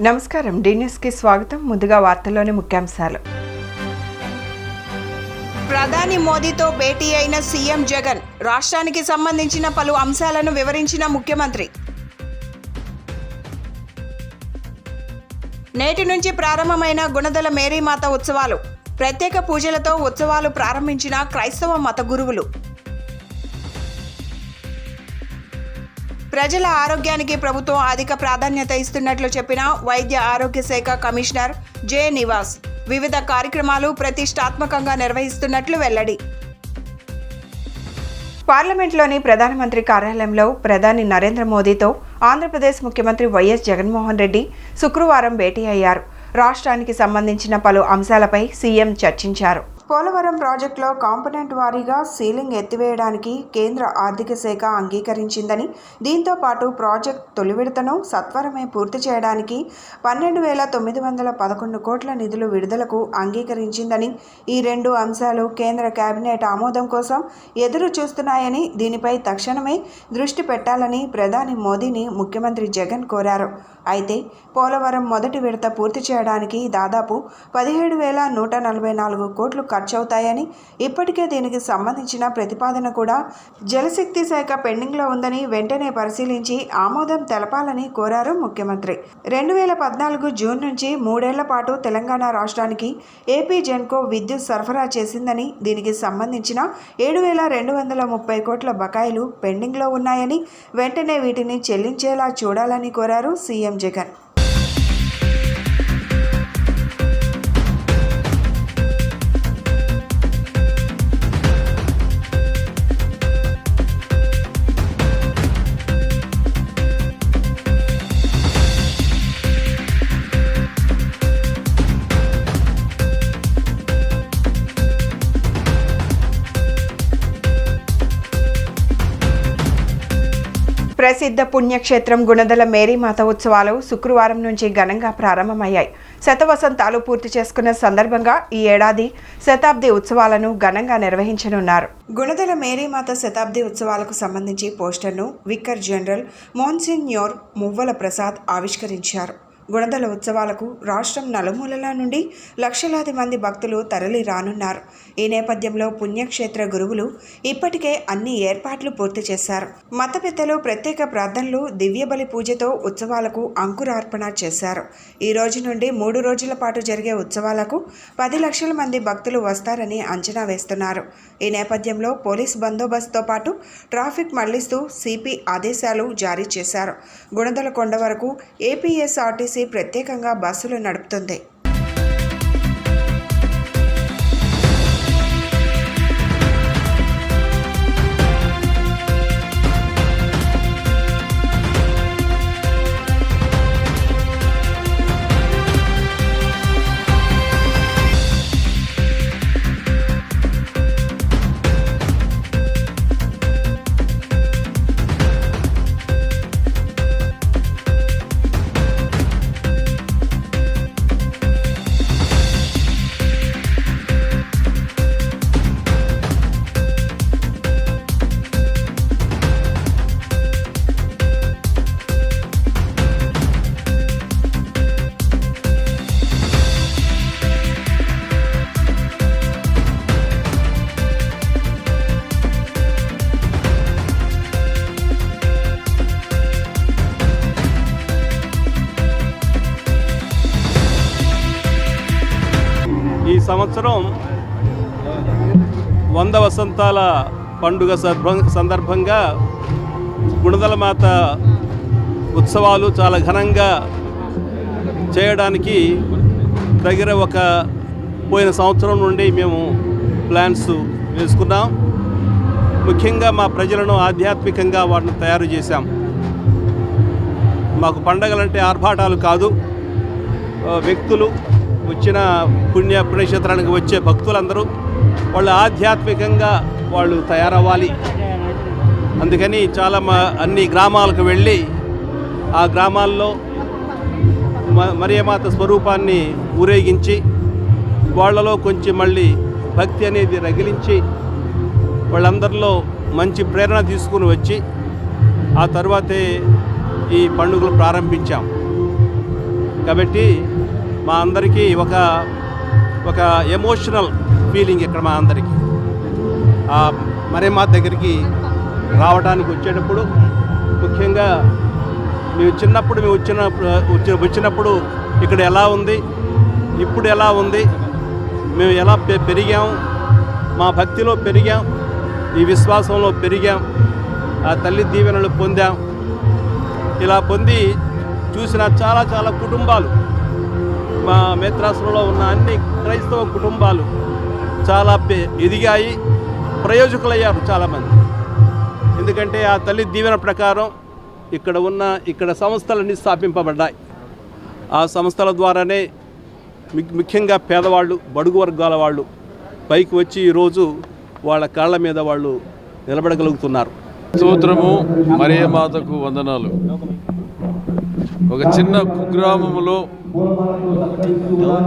నమస్కారం D news కి స్వాగతం. ముందుగా వార్తల్లోని ముఖ్యాంశాలు. ప్రధాని మోదీతో భేటీ అయిన సీఎం జగన్ రాష్ట్రానికి సంబంధించిన పలు అంశాలను వివరించిన ముఖ్యమంత్రి. నేటి నుంచి ప్రారంభమైన గుణదల మేరీమాత ఉత్సవాలు. ప్రత్యేక పూజలతో ఉత్సవాలు ప్రారంభించిన క్రైస్తవ మత గురువులు. ప్రజల ఆరోగ్యానికి ప్రభుత్వం అధిక ప్రాధాన్యత ఇస్తున్నట్లు చెప్పిన వైద్య ఆరోగ్య శాఖ కమిషనర్ జె నివాస్ వివిధ కార్యక్రమాలు ప్రతిష్టాత్మకంగా నిర్వహిస్తున్నట్లు వెల్లడి. పార్లమెంట్లోని ప్రధానమంత్రి కార్యాలయంలో ప్రధాని నరేంద్ర మోదీతో ఆంధ్రప్రదేశ్ ముఖ్యమంత్రి వైఎస్ జగన్మోహన్ రెడ్డి శుక్రవారం భేటీ అయ్యారు. రాష్ట్రానికి సంబంధించిన పలు అంశాలపై సీఎం చర్చించారు. పోలవరం ప్రాజెక్టులో కాంపోనెంట్ వారీగా సీలింగ్ ఎత్తివేయడానికి కేంద్ర ఆర్థిక శాఖ అంగీకరించిందని, దీంతో పాటు ప్రాజెక్టు తొలి విడతను సత్వరమే పూర్తి చేయడానికి 12,911 కోట్ల నిధులు విడుదలకు అంగీకరించిందని, ఈ రెండు అంశాలు కేంద్ర కేబినెట్ ఆమోదం కోసం ఎదురు చూస్తున్నాయని, దీనిపై తక్షణమే దృష్టి పెట్టాలని ప్రధాని మోదీని ముఖ్యమంత్రి జగన్ కోరారు. అయితే పోలవరం మొదటి విడత పూర్తి చేయడానికి దాదాపు 17,144 కోట్లు ఖర్చవుతాయని, ఇప్పటికే దీనికి సంబంధించిన ప్రతిపాదన కూడా జలశక్తి శాఖ పెండింగ్లో ఉందని వెంటనే పరిశీలించి ఆమోదం తెలపాలని కోరారు ముఖ్యమంత్రి. 2014 జూన్ నుంచి 3 ఏళ్ల పాటు తెలంగాణ రాష్ట్రానికి ఏపీ జెన్కో విద్యుత్ సరఫరా చేసిందని, దీనికి సంబంధించిన 7,230 కోట్ల బకాయిలు పెండింగ్లో ఉన్నాయని, వెంటనే వీటిని చెల్లించేలా చూడాలని కోరారు సీఎం జగన్. ప్రసిద్ధ పుణ్యక్షేత్రం గుణదల మేరీమాత ఉత్సవాలు శుక్రవారం నుంచి ఘనంగా ప్రారంభమయ్యాయి. శతవసంతాలు పూర్తి చేసుకున్న సందర్భంగా ఈ ఏడాది శతాబ్ది ఉత్సవాలను ఘనంగా నిర్వహించనున్నారు. గుణదల మేరీమాత శతాబ్ది ఉత్సవాలకు సంబంధించి పోస్టర్ను విక్కర్ జనరల్ మోన్సిన్యోర్ మువ్వల ప్రసాద్ ఆవిష్కరించారు. గుణదల ఉత్సవాలకు రాష్ట్రం నలుమూలల నుండి లక్షలాది మంది భక్తులు తరలి రానున్నారు. ఈ నేపథ్యంలో పుణ్యక్షేత్ర గురువులు ఇప్పటికే అన్ని ఏర్పాట్లు పూర్తి చేశారు. మత పెద్దలు ప్రత్యేక ప్రార్థనలు, దివ్యబలి పూజతో ఉత్సవాలకు అంకురార్పణ చేశారు. ఈ రోజు నుండి 3 రోజుల పాటు జరిగే ఉత్సవాలకు 10 లక్షల మంది భక్తులు వస్తారని అంచనా వేస్తున్నారు. ఈ నేపథ్యంలో పోలీస్ బందోబస్తుతో పాటు ట్రాఫిక్ మళ్లిస్తూ సిపి ఆదేశాలు జారీ చేశారు. గుణదల కొండ వరకు ఏపీఎస్ఆర్టీసీ ప్రత్యేకంగా బస్సులు నడుపుతుంది. ఈ సంవత్సరం 100 వసంతాల పండుగ సందర్భంగా గుణదల మాత ఉత్సవాలు చాలా ఘనంగా చేయడానికి పోయిన సంవత్సరం నుండి మేము ప్లాన్స్ వేసుకున్నాం. ముఖ్యంగా మా ప్రజలను ఆధ్యాత్మికంగా వాటిని తయారు చేశాం. మాకు పండగలంటే ఆర్భాటాలు కాదు, వ్యక్తులు వచ్చిన పుణ్యక్షేత్రానికి వచ్చే భక్తులందరూ వాళ్ళు ఆధ్యాత్మికంగా వాళ్ళు తయారవ్వాలి. అందుకని చాలా అన్ని గ్రామాలకు వెళ్ళి ఆ గ్రామాల్లో మరియమాత స్వరూపాన్ని ఊరేగించి వాళ్ళలో కొంచెం మళ్ళీ భక్తి అనేది రగిలించి వాళ్ళందరిలో మంచి ప్రేరణ తీసుకుని వచ్చి ఆ తర్వాతే ఈ పండుగలు ప్రారంభించాం. కాబట్టి మా అందరికీ ఒక ఎమోషనల్ ఫీలింగ్ ఇక్కడ మా అందరికీ. ఆ మరియమ్మ దగ్గరికి రావడానికి వచ్చేటప్పుడు ముఖ్యంగా మేము వచ్చినప్పుడు ఇక్కడ ఎలా ఉంది, ఇప్పుడు ఎలా ఉంది, మేము ఎలా పెరిగాం, మా భక్తిలో పెరిగాం, ఈ విశ్వాసంలో పెరిగాం, ఆ తల్లి దీవెనలు పొందాం. ఇలా పొంది చూసిన చాలా కుటుంబాలు, మా మేత్రాసులలో ఉన్న అన్ని క్రైస్తవ కుటుంబాలు చాలా ఎదిగాయి, ప్రయోజకులయ్యారు చాలామంది. ఎందుకంటే ఆ తల్లి దీవెన ప్రకారం ఇక్కడ సంస్థలన్నీ స్థాపింపబడ్డాయి. ఆ సంస్థల ద్వారానే ముఖ్యంగా పేదవాళ్ళు, బడుగు వర్గాల వాళ్ళు పైకి వచ్చి ఈరోజు వాళ్ళ కాళ్ళ మీద వాళ్ళు నిలబడగలుగుతున్నారు. స్తోత్రము, మరియమాతకు వందనాలు. ఒక చిన్న కుగ్రామములో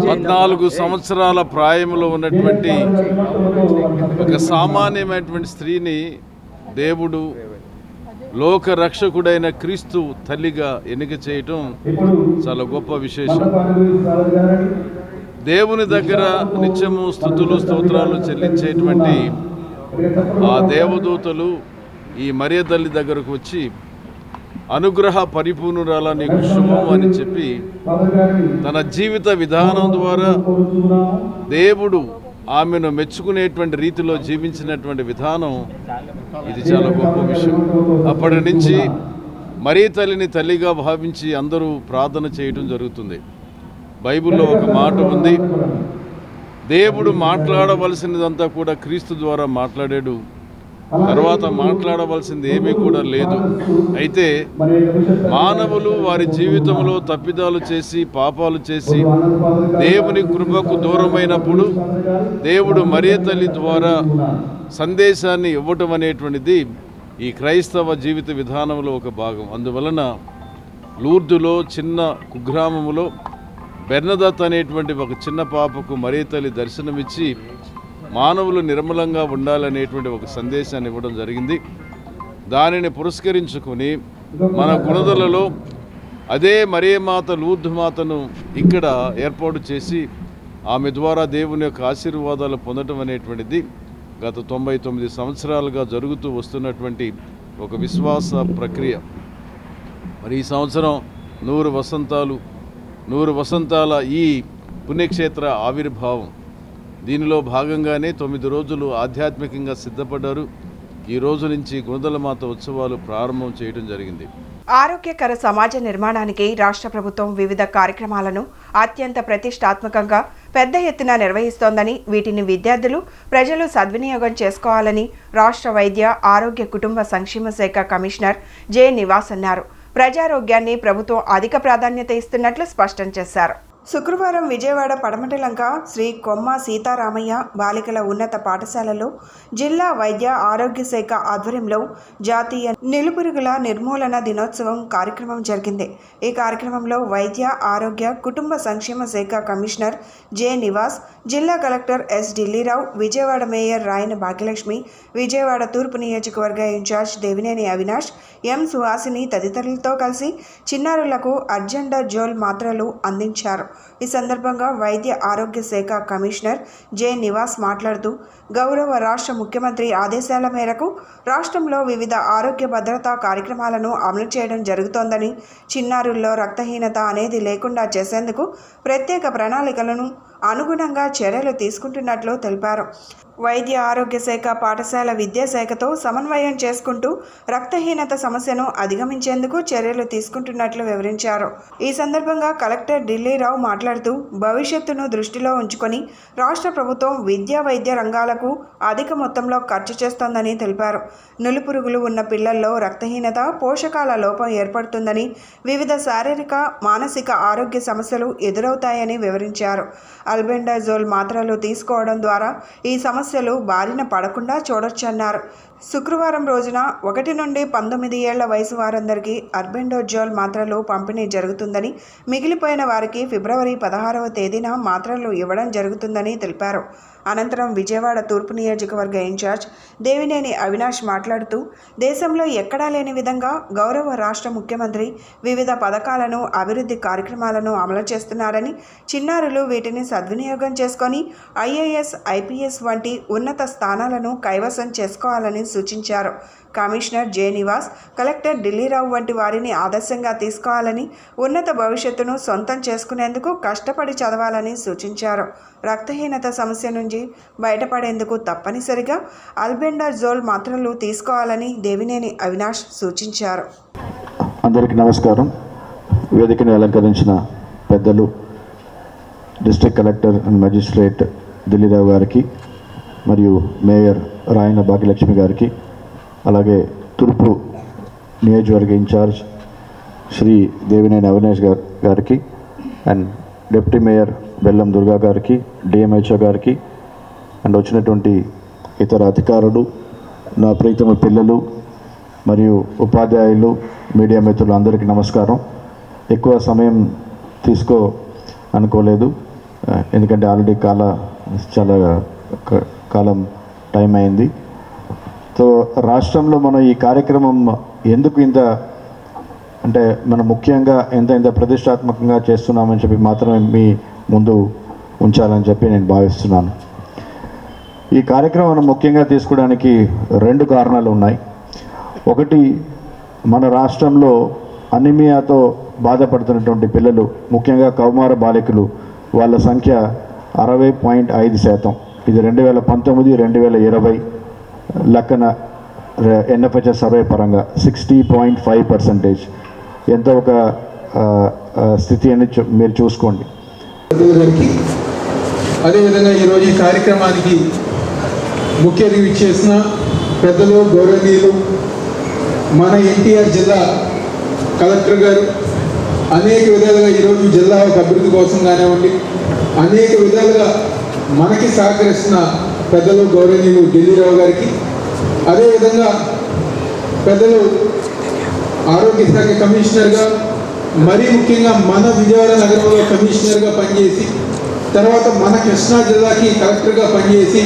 14 సంవత్సరాల ప్రాయంలో ఉన్నటువంటి ఒక సామాన్యమైనటువంటి స్త్రీని దేవుడు లోక రక్షకుడైన క్రీస్తు తల్లిగా ఎన్నిక చేయటం చాలా గొప్ప విశేషం. దేవుని దగ్గర నిత్యము స్తుతులు స్తోత్రాలు చెల్లించేటువంటి ఆ దేవదూతలు ఈ మరియ తల్లి దగ్గరకు వచ్చి అనుగ్రహ పరిపూర్ణురాల నీకు శుభం అని చెప్పి తన జీవిత విధానం ద్వారా దేవుడు ఆమెను మెచ్చుకునేటువంటి రీతిలో జీవించినటువంటి విధానం ఇది చాలా గొప్ప విషయం. అప్పటి నుంచి మరీ తల్లిని తల్లిగా భావించి అందరూ ప్రార్థన చేయడం జరుగుతుంది. బైబిల్లో ఒక మాట ఉంది, దేవుడు మాట్లాడవలసినదంతా కూడా క్రీస్తు ద్వారా మాట్లాడాడు, తర్వాత మాట్లాడవలసింది ఏమీ కూడా లేదు. అయితే మానవులు వారి జీవితంలో తప్పిదాలు చేసి పాపాలు చేసి దేవుని కృపకు దూరమైనప్పుడు దేవుడు మరియ తల్లి ద్వారా సందేశాన్ని ఇవ్వటం అనేటువంటిది ఈ క్రైస్తవ జీవిత విధానంలో ఒక భాగం. అందువలన లూర్దులో చిన్న కుగ్రామములో బెర్నదత్ అనేటువంటి ఒక చిన్న పాపకు మరియ తల్లి దర్శనమిచ్చి మానవులు నిర్మలంగా ఉండాలనేటువంటి ఒక సందేశాన్ని ఇవ్వడం జరిగింది. దానిని పురస్కరించుకొని మన గుణదలలో అదే మరియమాత లూర్దు మాతను ఇక్కడ ఏర్పాటు చేసి ఆమె ద్వారా దేవుని యొక్క ఆశీర్వాదాలు పొందడం అనేటువంటిది గత 99 సంవత్సరాలుగా జరుగుతూ వస్తున్నటువంటి ఒక విశ్వాస ప్రక్రియ. మరి ఈ సంవత్సరం 100 వసంతాల ఈ పుణ్యక్షేత్ర ఆవిర్భావం, దీనిలో భాగంగానే 9 రోజులు ఆధ్యాత్మికంగా సిద్ధపడ్డారు. ఈ రోజు నుంచి గుణదలమాత ఉత్సవాలు ప్రారంభం చేయడం జరిగింది. ఆరోగ్యకర సమాజ నిర్మాణానికి రాష్ట్ర ప్రభుత్వం వివిధ కార్యక్రమాలను అత్యంత ప్రతిష్టాత్మకంగా పెద్ద ఎత్తున నిర్వహిస్తోందని, వీటిని విద్యార్థులు, ప్రజలు సద్వినియోగం చేసుకోవాలని రాష్ట్ర వైద్య ఆరోగ్య కుటుంబ సంక్షేమ శాఖ కమిషనర్ జె నివాస్ అన్నారు. ప్రజారోగ్యాన్ని ప్రభుత్వం అధిక ప్రాధాన్యత ఇస్తున్నట్లు స్పష్టం చేశారు. శుక్రవారం విజయవాడ పడమటిలంక శ్రీ కొమ్మ సీతారామయ్య బాలికల ఉన్నత పాఠశాలలో జిల్లా వైద్య ఆరోగ్య శాఖ ఆధ్వర్యంలో జాతీయ నిలుపురుగుల నిర్మూలన దినోత్సవం కార్యక్రమం జరిగింది. ఈ కార్యక్రమంలో వైద్య ఆరోగ్య కుటుంబ సంక్షేమ శాఖ కమిషనర్ జె నివాస్, జిల్లా collector S Dilli Rao, Vijayawada mayor Rayana Bhagyalakshmi, Vijayawada తూర్పు నియోజకవర్గ ఇన్ఛార్జ్ దేవినేని అవినాష్, ఎం సుహాసిని తదితరులతో కలిసి చిన్నారులకు అర్జెండాజోల్ మాత్రలు అందించారు. ఈ సందర్భంగా వైద్య ఆరోగ్య శాఖ కమిషనర్ జె నివాస్ మాట్లాడుతూ, గౌరవ రాష్ట్ర ముఖ్యమంత్రి ఆదేశాల మేరకు రాష్ట్రంలో వివిధ ఆరోగ్య భద్రతా కార్యక్రమాలను అమలు చేయడం జరుగుతోందని, చిన్నారుల్లో రక్తహీనత అనేది లేకుండా చేసేందుకు ప్రత్యేక ప్రణాళికలను అనుగుణంగా చర్యలు తీసుకుంటున్నట్లు తెలిపారు. వైద్య ఆరోగ్య శాఖ పాఠశాల విద్యాశాఖతో సమన్వయం చేసుకుంటూ రక్తహీనత సమస్యను అధిగమించేందుకు చర్యలు తీసుకుంటున్నట్లు వివరించారు. ఈ సందర్భంగా కలెక్టర్ ఢిల్లీరావు మాట్లాడుతూ, భవిష్యత్తును దృష్టిలో ఉంచుకొని రాష్ట్ర ప్రభుత్వం విద్యా వైద్య రంగాలకు అధిక మొత్తంలో ఖర్చు చేస్తోందని తెలిపారు. నులిపురుగులు ఉన్న పిల్లల్లో రక్తహీనత, పోషకాల లోపం ఏర్పడుతుందని, వివిధ శారీరక, మానసిక ఆరోగ్య సమస్యలు ఎదురవుతాయని వివరించారు. అల్బెండాజోల్ మాత్రలు తీసుకోవడం ద్వారా ఈ సమస్యలు బారిన పడకుండా చూడొచ్చన్నారు. శుక్రవారం రోజున 1 నుండి 19 ఏళ్ల వయసు వారందరికీ అల్బెండాజోల్ మాత్రలు పంపిణీ జరుగుతుందని, మిగిలిపోయిన వారికి ఫిబ్రవరి 16వ తేదీన మాత్రలు ఇవ్వడం జరుగుతుందని తెలిపారు. అనంతరం విజయవాడ తూర్పు నియోజకవర్గ ఇన్ఛార్జ్ దేవినేని అవినాష్ మాట్లాడుతూ దేశంలో ఎక్కడా లేని విధంగా గౌరవ రాష్ట్ర ముఖ్యమంత్రి వివిధ పథకాలను అభివృద్ధి కార్యక్రమాలను అమలు చేస్తున్నారని, చిన్నారులు వీటిని సద్వినియోగం చేసుకొని ఐఏఎస్, ఐపీఎస్ వంటి ఉన్నత స్థానాలను కైవసం చేసుకోవాలని సూచించారు. Commissioner J Nivas, collector Dilli Rao వంటి వారిని ఆదర్శంగా తీసుకోవాలని, ఉన్నత భవిష్యత్తును సొంతం చేసుకునేందుకు కష్టపడి చదవాలని సూచించారు. రక్తహీనత సమస్య నుంచి బయటపడేందుకు తప్పనిసరిగా అల్బెండాజోల్ మాత్రలు తీసుకోవాలని దేవినేని అవినాష్ సూచించారు. అందరికీ నమస్కారం. వేదికను అలంకరించిన పెద్దలు district collector and magistrate Dilli Rao గారికి, మరియు మేయర్ రాయన భాగ్యలక్ష్మి గారికి, అలాగే తూర్పు నియోజకవర్గ ఇన్ఛార్జ్ శ్రీ దేవినేని అవినాష్ గారికి అండ్ డిప్యూటీ మేయర్ బెల్లం దుర్గా గారికి, డిఎంహెచ్ఓ గారికి అండ్ వచ్చినటువంటి ఇతర అధికారులు, నా ప్రీతమ పిల్లలు మరియు ఉపాధ్యాయులు, మీడియా మిత్రులు అందరికీ నమస్కారం. ఎక్కువ సమయం తీసుకో అనుకోలేదు, ఎందుకంటే ఆల్రెడీ చాలా కాలం టైం అయింది. సో రాష్ట్రంలో మనం ఈ కార్యక్రమం ఎందుకు అంటే మనం ముఖ్యంగా ఎంత ప్రతిష్టాత్మకంగా చేస్తున్నామని చెప్పి మాత్రమే మీ ముందు ఉంచాలని చెప్పి నేను భావిస్తున్నాను. ఈ కార్యక్రమం మనం ముఖ్యంగా తీసుకోవడానికి 2 కారణాలు ఉన్నాయి. ఒకటి, మన రాష్ట్రంలో అనీమియాతో బాధపడుతున్నటువంటి పిల్లలు, ముఖ్యంగా కౌమార బాలికలు, వాళ్ళ సంఖ్య 60.5%. ఇది 2019-2020 లెక్కన ఎన్ఎఫ్హెచ్ఎస్ సర్వే పరంగా 60.5%. ఎంతో ఒక స్థితి అని మీరు చూసుకోండి. అదేవిధంగా ఈరోజు ఈ కార్యక్రమానికి ముఖ్య అతిథి ఇచ్చేసిన పెద్దలు, గౌరవనీయులు, మన ఎన్టీఆర్ జిల్లా కలెక్టర్ గారు అనేక విధాలుగా ఈరోజు జిల్లా ఒక అభివృద్ధి కోసం కానివ్వండి, అనేక విధాలుగా మనకి సహకరిస్తున్న పెద్దలు, గౌరవనీయులు ఢిల్లీరావు గారికి, అదేవిధంగా పెద్దలు ఆరోగ్య శాఖ కమిషనర్గా, మరీ ముఖ్యంగా మన విజయవాడ నగరంలో కమిషనర్గా పనిచేసి, తర్వాత మన కృష్ణా జిల్లాకి కలెక్టర్గా పనిచేసి,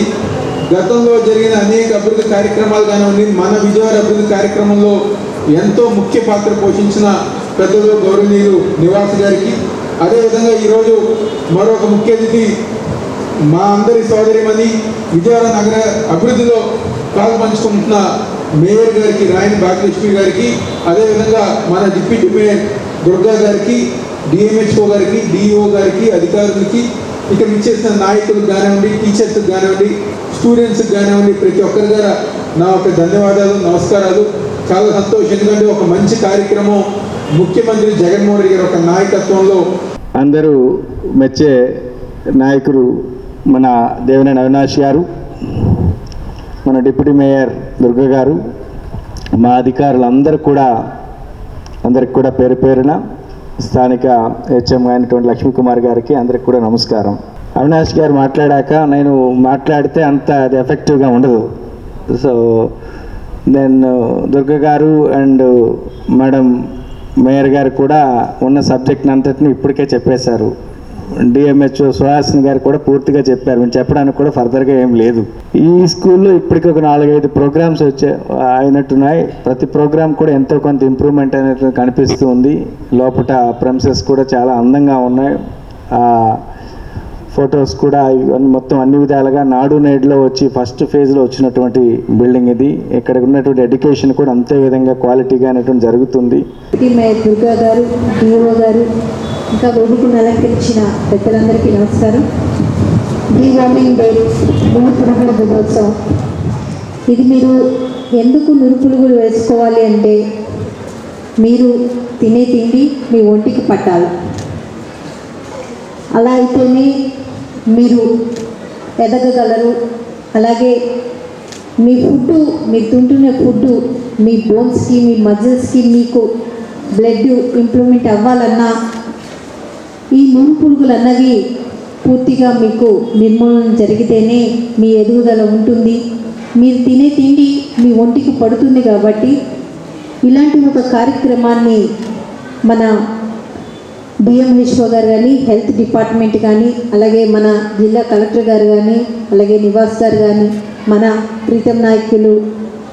గతంలో జరిగిన అనేక అభివృద్ధి కార్యక్రమాలు కానివ్వండి, మన విజయవాడ అభివృద్ధి కార్యక్రమంలో ఎంతో ముఖ్య పాత్ర పోషించిన పెద్దలు, గౌరవనీయులు నివాస్ గారికి, అదేవిధంగా ఈరోజు మరొక ముఖ్య అతిథి మా అందరి సోదరిమణి విజయవాడ నగర అభివృద్ధిలో పాల్పంచుకుంటున్న మేయర్ గారికి, రాయని భాగ్యలక్ష్మి గారికి, అదేవిధంగా మన డిప్యూటీ మేయర్ దుర్గా గారికి, డిఎంహెచ్ఓ గారికి, డిఈఓ గారికి, అధికారులకి, ఇక్కడ ఇచ్చేసిన నాయకులకు కానివ్వండి, టీచర్స్కి కానివ్వండి, స్టూడెంట్స్కి కానివ్వండి, ప్రతి ఒక్కరి ద్వారా నా ఒక ధన్యవాదాలు, నమస్కారాలు. చాలా సంతోషం, ఎందుకంటే ఒక మంచి కార్యక్రమం ముఖ్యమంత్రి జగన్మోహన్ రెడ్డి గారి ఒక నాయకత్వంలో అందరూ మెచ్చే నాయకులు మన దేవినేని అవినాష్ గారు, మన డిప్యూటీ మేయర్ దుర్గా గారు, మా అధికారులు అందరికి కూడా పేరు పేరున స్థానిక హెచ్ఎం అయినటువంటి లక్ష్మీకుమార్ గారికి అందరికి కూడా నమస్కారం. అవినాష్ గారు మాట్లాడాక నేను మాట్లాడితే అంత అది ఎఫెక్టివ్గా ఉండదు. సో నేను దుర్గా గారు అండ్ మేడం మేయర్ గారు కూడా ఉన్న సబ్జెక్ట్ని అంతటిని ఇప్పటికే చెప్పేశారు. డిఎంహెచ్ఓ సుహాసిని గారు కూడా పూర్తిగా చెప్పారు. మేము చెప్పడానికి కూడా ఫర్దర్గా ఏం లేదు. ఈ స్కూల్లో ఇప్పటికీ ఒక 4-5 ప్రోగ్రామ్స్ అయినట్టున్నాయి. ప్రతి ప్రోగ్రామ్ కూడా ఎంతో కొంత ఇంప్రూవ్మెంట్ అయినట్టు కనిపిస్తూ ఉంది. లోపల ప్రెమిసెస్ కూడా చాలా అందంగా ఉన్నాయి. ఫొటోస్ కూడా మొత్తం అన్ని విధాలుగా నాడు నేడులో వచ్చి ఫస్ట్ ఫేజ్లో వచ్చినటువంటి బిల్డింగ్ ఇది. ఇక్కడ ఉన్నటువంటి ఎడ్యుకేషన్ కూడా అంతే విధంగా క్వాలిటీగా అనేటువంటి జరుగుతుంది. దుర్గా గారు, డిఓ గారు, ఇంకా వేదికను అలంకరించిన పెద్దలందరికీ నమస్కారం. ది వార్మింగ్ డే, పునః దినోత్సవం. ఇది మీరు ఎందుకు నురుపులుగులు వేసుకోవాలి అంటే, మీరు తినే తిండి మీ ఒంటికి పట్టాలి. అలా అయితేనే మీరు ఎదగగలరు. అలాగే మీ ఫుడ్, మీరు తింటున్న ఫుడ్ మీ బోన్స్కి, మీ మజిల్స్కి, మీకు బ్లడ్ ఇంప్రూవ్మెంట్ అవ్వాలన్నా ఈ నూనె పురుగులు అన్నవి పూర్తిగా మీకు నిర్మూలన జరిగితేనే మీ ఎదుగుదల ఉంటుంది. మీరు తినే తిండి మీ ఒంటికి పడుతుంది. కాబట్టి ఇలాంటి ఒక కార్యక్రమాన్ని మన డిఎంహెచ్ఓ గారు కానీ, హెల్త్ డిపార్ట్మెంట్ కానీ, అలాగే మన జిల్లా కలెక్టర్ గారు కానీ, అలాగే నివాస్ గారు కానీ, మన ప్రీతం నాయకులు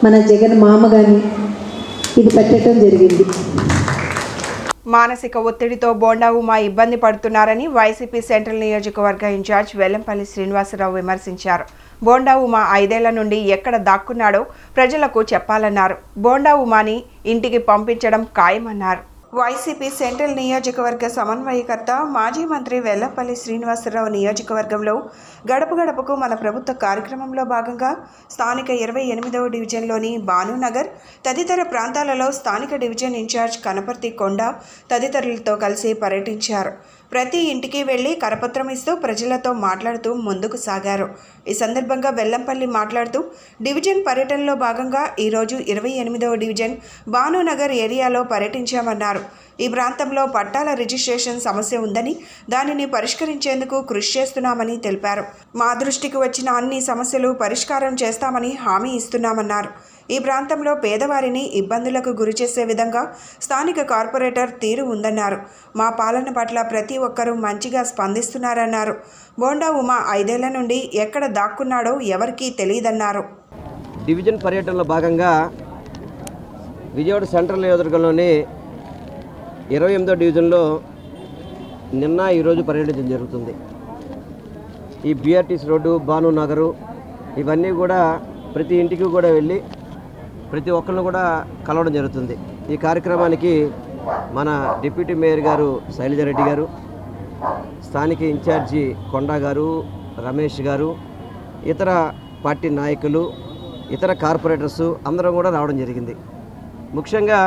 మన జగన్ మామ కానీ ఇది పెట్టడం జరిగింది. మానసిక ఒత్తిడితో బోండా ఉమా ఇబ్బంది పడుతున్నారని వైసీపీ సెంట్రల్ నియోజకవర్గ ఇన్ఛార్జ్ వెల్లంపల్లి శ్రీనివాసరావు విమర్శించారు. బోండా ఉమా 5 ఏళ్ల నుండి ఎక్కడ దాక్కున్నాడో ప్రజలకు చెప్పాలన్నారు. బోండా ఉమాని ఇంటికి పంపించడం ఖాయమన్నారు. వైసీపీ సెంట్రల్ నియోజకవర్గ సమన్వయకర్త మాజీ మంత్రి వెల్లంపల్లి శ్రీనివాసరావు నియోజకవర్గంలో గడప గడపకు మన ప్రభుత్వ కార్యక్రమంలో భాగంగా స్థానిక 28వ డివిజన్లోని భానునగర్ తదితర ప్రాంతాలలో స్థానిక డివిజన్ ఇన్ఛార్జ్ కనపర్తి కొండ తదితరులతో కలిసి పర్యటించారు. ప్రతి ఇంటికి వెళ్లి కరపత్రం ఇస్తూ ప్రజలతో మాట్లాడుతూ ముందుకు సాగారు. ఈ సందర్భంగా వెల్లంపల్లి మాట్లాడుతూ డివిజన్ పర్యటనలో భాగంగా ఈరోజు 28వ డివిజన్ భానునగర్ ఏరియాలో పర్యటించామన్నారు. ఈ ప్రాంతంలో పట్టాల రిజిస్ట్రేషన్ సమస్య ఉందని దానిని పరిష్కరించేందుకు కృషి చేస్తున్నామని తెలిపారు. మా దృష్టికి వచ్చిన అన్ని సమస్యలు పరిష్కారం చేస్తామని హామీ ఇస్తున్నామన్నారు. ఈ ప్రాంతంలో పేదవారిని ఇబ్బందులకు గురిచేసే విధంగా స్థానిక కార్పొరేటర్ తీరు ఉందన్నారు. మా పాలన పట్ల ప్రతి ఒక్కరూ మంచిగా స్పందిస్తున్నారన్నారు. బోండా ఉమా 5 ఏళ్ల నుండి ఎక్కడ దాక్కున్నాడో ఎవరికీ తెలియదన్నారు. డివిజన్ పర్యటనలో భాగంగా విజయవాడ సెంట్రల్ నియోజకవర్గంలోని 28వ డివిజన్లో నిన్న ఈరోజు పర్యటించడం జరుగుతుంది. ఈ బిఆర్టీసీ రోడ్డు, భానునగరు ఇవన్నీ కూడా ప్రతి ఇంటికి కూడా వెళ్ళి ప్రతి ఒక్కరిని కూడా కలవడం జరుగుతుంది. ఈ కార్యక్రమానికి మన డిప్యూటీ మేయర్ గారు శైలజారెడ్డి గారు, స్థానిక ఇన్ఛార్జి కొండా గారు, రమేష్ గారు, ఇతర పార్టీ నాయకులు, ఇతర కార్పొరేటర్స్ అందరం కూడా రావడం జరిగింది. ముఖ్యంగా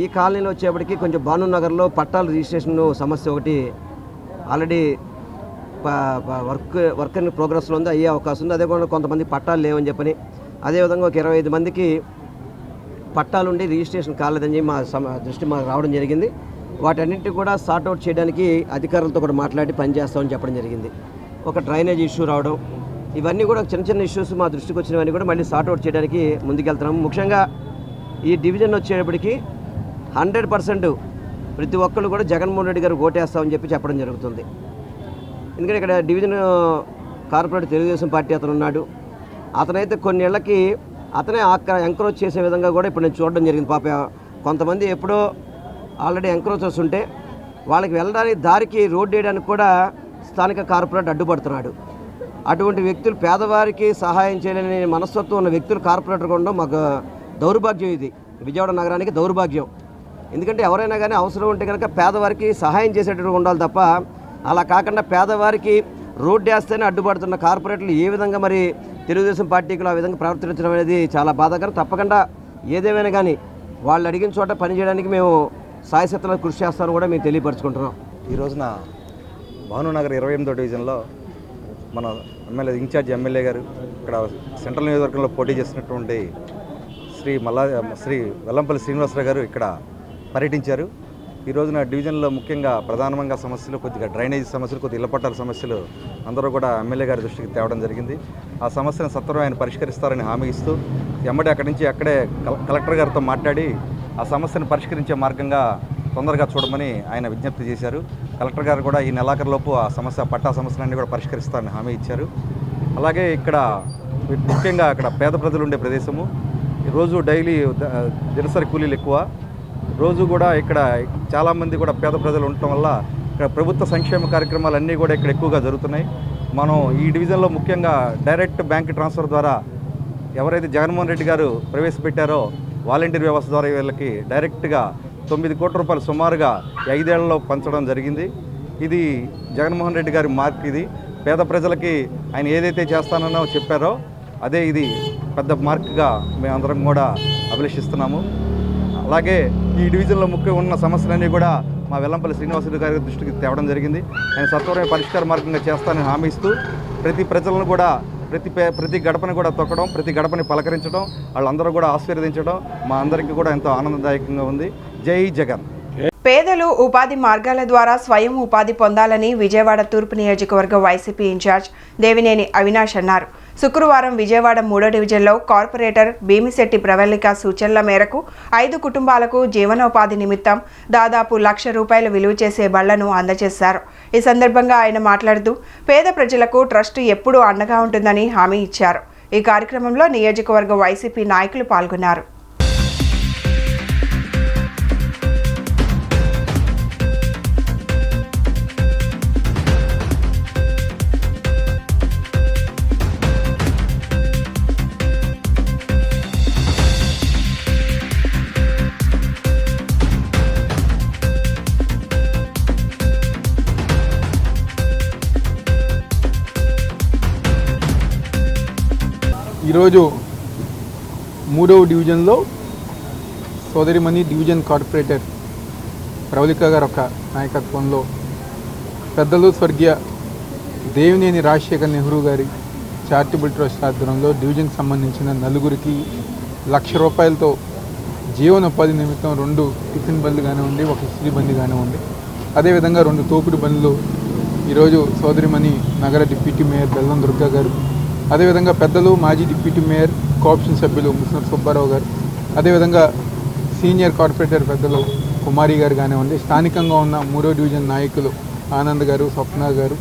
ఈ కాలనీలో వచ్చేప్పటికి కొంచెం భానునగర్లో పట్టాల రిజిస్ట్రేషన్ సమస్య ఒకటి ఆల్రెడీ వర్క్ ఇన్ ప్రోగ్రెస్లో ఉంది, అయ్యే అవకాశం ఉంది. అదే కూడా కొంతమంది పట్టాలు లేవని చెప్పని, అదేవిధంగా ఒక 25 మందికి పట్టాలుండి రిజిస్ట్రేషన్ కాలేదని మా దృష్టి మాకు రావడం జరిగింది. వాటన్నింటినీ కూడా సార్ట్అవుట్ చేయడానికి అధికారులతో కూడా మాట్లాడి పనిచేస్తామని చెప్పడం జరిగింది. ఒక డ్రైనేజ్ ఇష్యూ రావడం, ఇవన్నీ కూడా చిన్న చిన్న ఇష్యూస్ మా దృష్టికి వచ్చినవన్నీ కూడా మళ్ళీ సార్ట్అవుట్ చేయడానికి ముందుకెళ్తున్నాము. ముఖ్యంగా ఈ డివిజన్ వచ్చేటప్పటికి 100% ప్రతి ఒక్కళ్ళు కూడా జగన్మోహన్ రెడ్డి గారు ఓటేస్తామని చెప్పడం జరుగుతుంది. ఎందుకంటే ఇక్కడ డివిజన్ కార్పొరేట్ తెలుగుదేశం పార్టీ అతను ఉన్నాడు. అతనైతే కొన్ని ఏళ్ళకి అతనే ఎంకరేజ్ చేసే విధంగా కూడా ఇప్పుడు నేను చూడడం జరిగింది. పాప కొంతమంది ఎప్పుడో ఆల్రెడీ ఎంకరేజర్స్ ఉంటే వాళ్ళకి వెళ్ళడానికి దారికి రోడ్డు వేయడానికి కూడా స్థానిక కార్పొరేట్ అడ్డుపడుతున్నాడు. అటువంటి వ్యక్తులు, పేదవారికి సహాయం చేయలేని మనస్తత్వం ఉన్న వ్యక్తులు కార్పొరేటర్గా ఉండడం మాకు దౌర్భాగ్యం. ఇది విజయవాడ నగరానికి దౌర్భాగ్యం. ఎందుకంటే ఎవరైనా కానీ అవసరం ఉంటే కనుక పేదవారికి సహాయం చేసేటట్టు ఉండాలి తప్ప అలా కాకుండా పేదవారికి రోడ్డు వేస్తేనే అడ్డుపడుతున్న కార్పొరేటర్లు ఏ విధంగా మరి తెలుగుదేశం పార్టీకి ఆ విధంగా ప్రవర్తించడం అనేది చాలా బాధాకరం. తప్పకుండా ఏదేమైనా కానీ వాళ్ళు అడిగిన చోట పనిచేయడానికి మేము సాయశక్తులను కృషి చేస్తామని కూడా మేము తెలియపరచుకుంటున్నాం. ఈ రోజున భానునగర్ 28వ డివిజన్లో మన ఇన్ఛార్జ్ ఎమ్మెల్యే గారు ఇక్కడ సెంట్రల్ నియోజకవర్గంలో పోటీ చేసినటువంటి శ్రీ వెల్లంపల్లి శ్రీనివాసరావు గారు ఇక్కడ పర్యటించారు. ఈ రోజున డివిజన్లో ముఖ్యంగా ప్రధానంగా సమస్యలు కొద్దిగా డ్రైనేజ్ సమస్యలు, కొద్దిగా ఇళ్ల పట్టాల సమస్యలు అందరూ కూడా ఎమ్మెల్యే గారి దృష్టికి తేవడం జరిగింది. ఆ సమస్యను సత్వరం ఆయన పరిష్కరిస్తారని హామీ ఇస్తూ ఎమ్మడి అక్కడి నుంచి అక్కడే కలెక్టర్ గారితో మాట్లాడి ఆ సమస్యను పరిష్కరించే మార్గంగా తొందరగా చూడమని ఆయన విజ్ఞప్తి చేశారు. కలెక్టర్ గారు కూడా ఈ నెలాఖరులోపు ఆ పట్టా సమస్యలన్నీ కూడా పరిష్కరిస్తారని హామీ ఇచ్చారు. అలాగే ఇక్కడ ముఖ్యంగా అక్కడ పేద ప్రజలు ఉండే ప్రదేశము, రోజు డైలీ దినసరి కూలీలు ఎక్కువ, రోజు కూడా ఇక్కడ చాలామంది కూడా పేద ప్రజలు ఉండటం వల్ల ఇక్కడ ప్రభుత్వ సంక్షేమ కార్యక్రమాలు అన్నీ కూడా ఇక్కడ ఎక్కువగా జరుగుతున్నాయి. మనం ఈ డివిజన్లో ముఖ్యంగా డైరెక్ట్ బ్యాంక్ ట్రాన్స్ఫర్ ద్వారా ఎవరైతే జగన్మోహన్ రెడ్డి గారు ప్రవేశపెట్టారో వాలంటీర్ వ్యవస్థ ద్వారా వీళ్ళకి డైరెక్ట్గా 9 కోట్ల రూపాయలు సుమారుగా 5 ఏళ్లలో పంచడం జరిగింది. ఇది జగన్మోహన్ రెడ్డి గారి మార్క్. ఇది పేద ప్రజలకి ఆయన ఏదైతే చేస్తానో చెప్పారో అదే ఇది పెద్ద మార్క్గా మేమందరం కూడా అభిలషిస్తున్నాము. అలాగే ఈ డివిజన్లో ముఖ్యంగా ఉన్న సమస్యలన్నీ కూడా మా వెల్లంపల్లి శ్రీనివాసరావు గారి దృష్టికి తేవడం జరిగింది. ఆయన సత్వరమే పరిష్కార మార్గంగా చేస్తానని హామీ ఇస్తూ ప్రతి ప్రజలను కూడా ప్రతి గడపని కూడా తొక్కడం, ప్రతి గడపని పలకరించడం, వాళ్ళందరూ కూడా ఆశీర్వదించడం మా అందరికీ కూడా ఎంతో ఆనందదాయకంగా ఉంది. జై జగన్. పేదలు ఉపాధి మార్గాల ద్వారా స్వయం ఉపాధి పొందాలని విజయవాడ తూర్పు నియోజకవర్గ వైసీపీ ఇన్ఛార్జ్ దేవినేని అవినాష్ అన్నారు. శుక్రవారం విజయవాడ 3వ డివిజన్లో కార్పొరేటర్ భీమిశెట్టి ప్రవళిక సూచనల మేరకు 5 కుటుంబాలకు జీవనోపాధి నిమిత్తం దాదాపు ₹1,00,000 విలువ చేసే బళ్లను అందజేశారు. ఈ సందర్భంగా ఆయన మాట్లాడుతూ పేద ప్రజలకు ట్రస్ట్ ఎప్పుడూ అండగా ఉంటుందని హామీ ఇచ్చారు. ఈ కార్యక్రమంలో నియోజకవర్గ వైసీపీ నాయకులు పాల్గొన్నారు. ఈరోజు 3వ డివిజన్లో సోదరిమణి డివిజన్ కార్పొరేటర్ ప్రవళిక గారు ఒక నాయకత్వంలో పెద్దలు స్వర్గీయ దేవినేని రాజశేఖర్ నెహ్రూ గారి చారిటబుల్ ట్రస్ట్ ఆధ్వర్యంలో డివిజన్కి సంబంధించిన నలుగురికి ₹1,00,000 జీవనోపాధి నిమిత్తం 2 టిఫిన్ బండ్లు కానివ్వండి, ఒక ఇస్త్రీ బండి కానివ్వండి, అదేవిధంగా 2 తోపుడు బండ్లు ఈరోజు సోదరిమణి నగర డిప్యూటీ మేయర్ బెల్లం దుర్గా గారు, అదేవిధంగా పెద్దలు మాజీ డిప్యూటీ మేయర్ కోఆప్షన్ సభ్యులు ముసనర్ సుబ్బారావు గారు, అదేవిధంగా సీనియర్ కార్పొరేటర్ పెద్దలు కుమారి గారు కానివ్వండి, స్థానికంగా ఉన్న 3వ డివిజన్ నాయకులు ఆనంద్ గారు, స్వప్న గారు,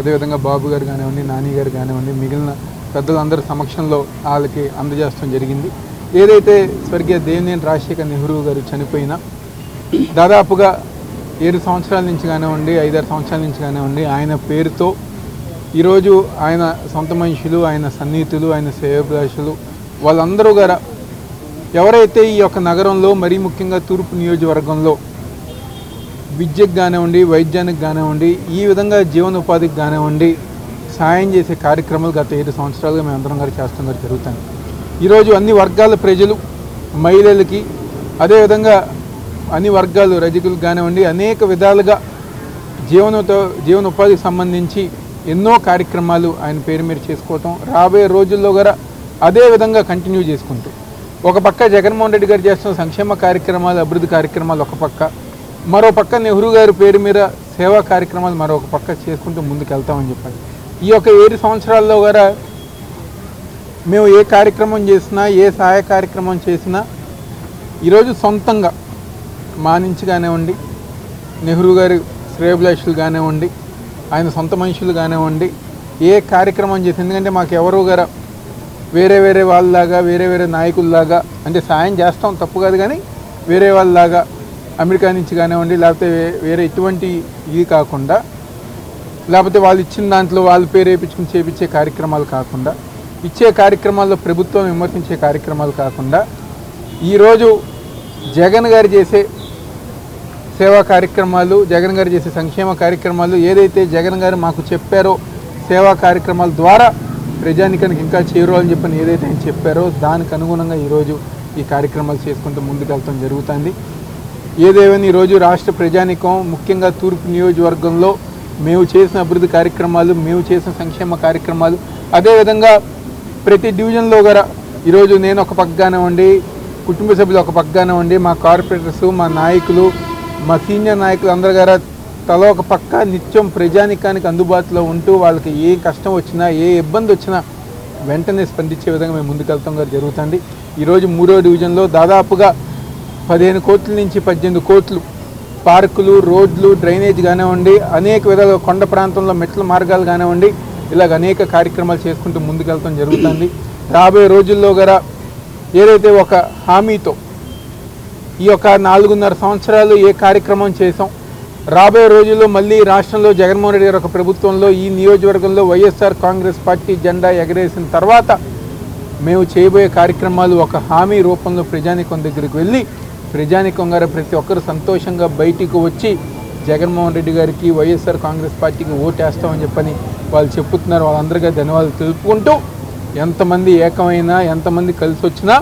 అదేవిధంగా బాబు గారు కానివ్వండి, నాని గారు కానివ్వండి, మిగిలిన పెద్దలందరి సమక్షంలో వాళ్ళకి అందజేయడం జరిగింది. ఏదైతే స్వర్గీయ దేవినేని రాజశేఖర్ నెహ్రూ గారు చనిపోయినా దాదాపుగా 7 సంవత్సరాల నుంచి కానివ్వండి, 5-6 సంవత్సరాల నుంచి కానివ్వండి, ఆయన పేరుతో ఈరోజు ఆయన సొంత మనుషులు, ఆయన సన్నిహితులు, ఆయన శ్రేయోభిలాషులు వాళ్ళందరూ గారు ఎవరైతే ఈ యొక్క నగరంలో మరీ ముఖ్యంగా తూర్పు నియోజకవర్గంలో విద్యకు కానివ్వండి, వైద్యానికి కానివ్వండి, ఈ విధంగా జీవనోపాధికి కానివ్వండి సాయం చేసే కార్యక్రమాలు గత 7 సంవత్సరాలుగా మేము అందరం గారు చేస్తాం జరుగుతాయి. ఈరోజు అన్ని వర్గాల ప్రజలు, మహిళలకి, అదేవిధంగా అన్ని వర్గాలు రజకులకు కానివ్వండి అనేక విధాలుగా జీవనోపాధికి సంబంధించి ఎన్నో కార్యక్రమాలు ఆయన పేరు మీద చేసుకోవటం, రాబోయే రోజుల్లో కూడా అదే విధంగా కంటిన్యూ చేసుకుంటూ ఒక పక్క జగన్మోహన్ రెడ్డి గారు చేస్తున్న సంక్షేమ కార్యక్రమాలు, అభివృద్ధి కార్యక్రమాలు ఒక పక్క, మరో పక్క నెహ్రూ గారి పేరు మీద సేవా కార్యక్రమాలు మరొక పక్క చేసుకుంటూ ముందుకు వెళ్తామని చెప్పాలి. ఈ యొక్క 7 సంవత్సరాల్లో కూడా మేము ఏ కార్యక్రమం చేసినా, ఏ సహాయ కార్యక్రమం చేసినా ఈరోజు సొంతంగా మా నుంచి కానివ్వండి, నెహ్రూ గారి శ్రేయోభిలాషులు కానివ్వండి, ఆయన సొంత మనుషులు కానివ్వండి, ఏ కార్యక్రమం చేసి, ఎందుకంటే మాకు ఎవరో గారు వేరే వాళ్ళలాగా, వేరే నాయకుల్లాగా అంటే సాయం చేస్తాం తప్పు కాదు, కానీ వేరే వాళ్ళలాగా అమెరికా నుంచి కానివ్వండి, లేకపోతే వేరే ఇటువంటి ఇది కాకుండా, లేకపోతే వాళ్ళు ఇచ్చిన దాంట్లో వాళ్ళ పేరు వేయించుకుని చేపించే కార్యక్రమాలు కాకుండా, ఇచ్చే కార్యక్రమాల్లో ప్రభుత్వం విమర్శించే కార్యక్రమాలు కాకుండా, ఈరోజు జగన్ గారు చేసే సేవా కార్యక్రమాలు, జగన్ గారు చేసే సంక్షేమ కార్యక్రమాలు, ఏదైతే జగన్ గారు మాకు చెప్పారో సేవా కార్యక్రమాల ద్వారా ప్రజానికానికి ఇంకా చేరువాలని చెప్పని ఏదైతే ఆయన చెప్పారో దానికి అనుగుణంగా ఈరోజు ఈ కార్యక్రమాలు చేసుకుంటూ ముందుకెళ్తాం జరుగుతుంది. ఏదేమైనా ఈరోజు రాష్ట్ర ప్రజానికం, ముఖ్యంగా తూర్పు నియోజకవర్గంలో మేము చేసిన అభివృద్ధి కార్యక్రమాలు, మేము చేసిన సంక్షేమ కార్యక్రమాలు, అదేవిధంగా ప్రతి డివిజన్లో కూడా ఈరోజు నేను ఒక పక్క కానివ్వండి, కుటుంబ సభ్యులు ఒక పక్క కానివ్వండి, మా కార్పొరేటర్స్, మా నాయకులు, మా సీనియర్ నాయకులు అందరు గారు తల ఒక పక్క నిత్యం ప్రజానికానికి అందుబాటులో ఉంటూ వాళ్ళకి ఏ కష్టం వచ్చినా, ఏ ఇబ్బంది వచ్చినా వెంటనే స్పందించే విధంగా మేము ముందుకెళ్తాం గారు జరుగుతుంది. ఈరోజు 3వ డివిజన్లో దాదాపుగా 15 కోట్ల నుంచి 18 కోట్లు పార్కులు, రోడ్లు, డ్రైనేజ్ కానివ్వండి, అనేక విధాలుగా కొండ ప్రాంతంలో మెట్ల మార్గాలు కానివ్వండి, ఇలాగ అనేక కార్యక్రమాలు చేసుకుంటూ ముందుకెళ్తాం జరుగుతుంది. రాబోయే రోజుల్లో కూడా ఏదైతే ఒక హామీతో ఈ యొక్క 4.5 సంవత్సరాలు ఏ కార్యక్రమం చేసాం, రాబోయే రోజుల్లో మళ్ళీ రాష్ట్రంలో జగన్మోహన్ రెడ్డి గారి ఒక ప్రభుత్వంలో ఈ నియోజకవర్గంలో వైఎస్ఆర్ కాంగ్రెస్ పార్టీ జెండా ఎగరేసిన తర్వాత మేము చేయబోయే కార్యక్రమాలు ఒక హామీ రూపంలో ప్రజానికం దగ్గరికి వెళ్ళి ప్రజానికం గారు ప్రతి ఒక్కరు సంతోషంగా బయటికి వచ్చి జగన్మోహన్ రెడ్డి గారికి, వైఎస్ఆర్ కాంగ్రెస్ పార్టీకి ఓటేస్తామని చెప్పని వాళ్ళు చెప్పుతున్నారు. వాళ్ళందరికీ ధన్యవాదాలు తెలుపుకుంటూ ఎంతమంది ఏకమైనా, ఎంతమంది కలిసి వచ్చినా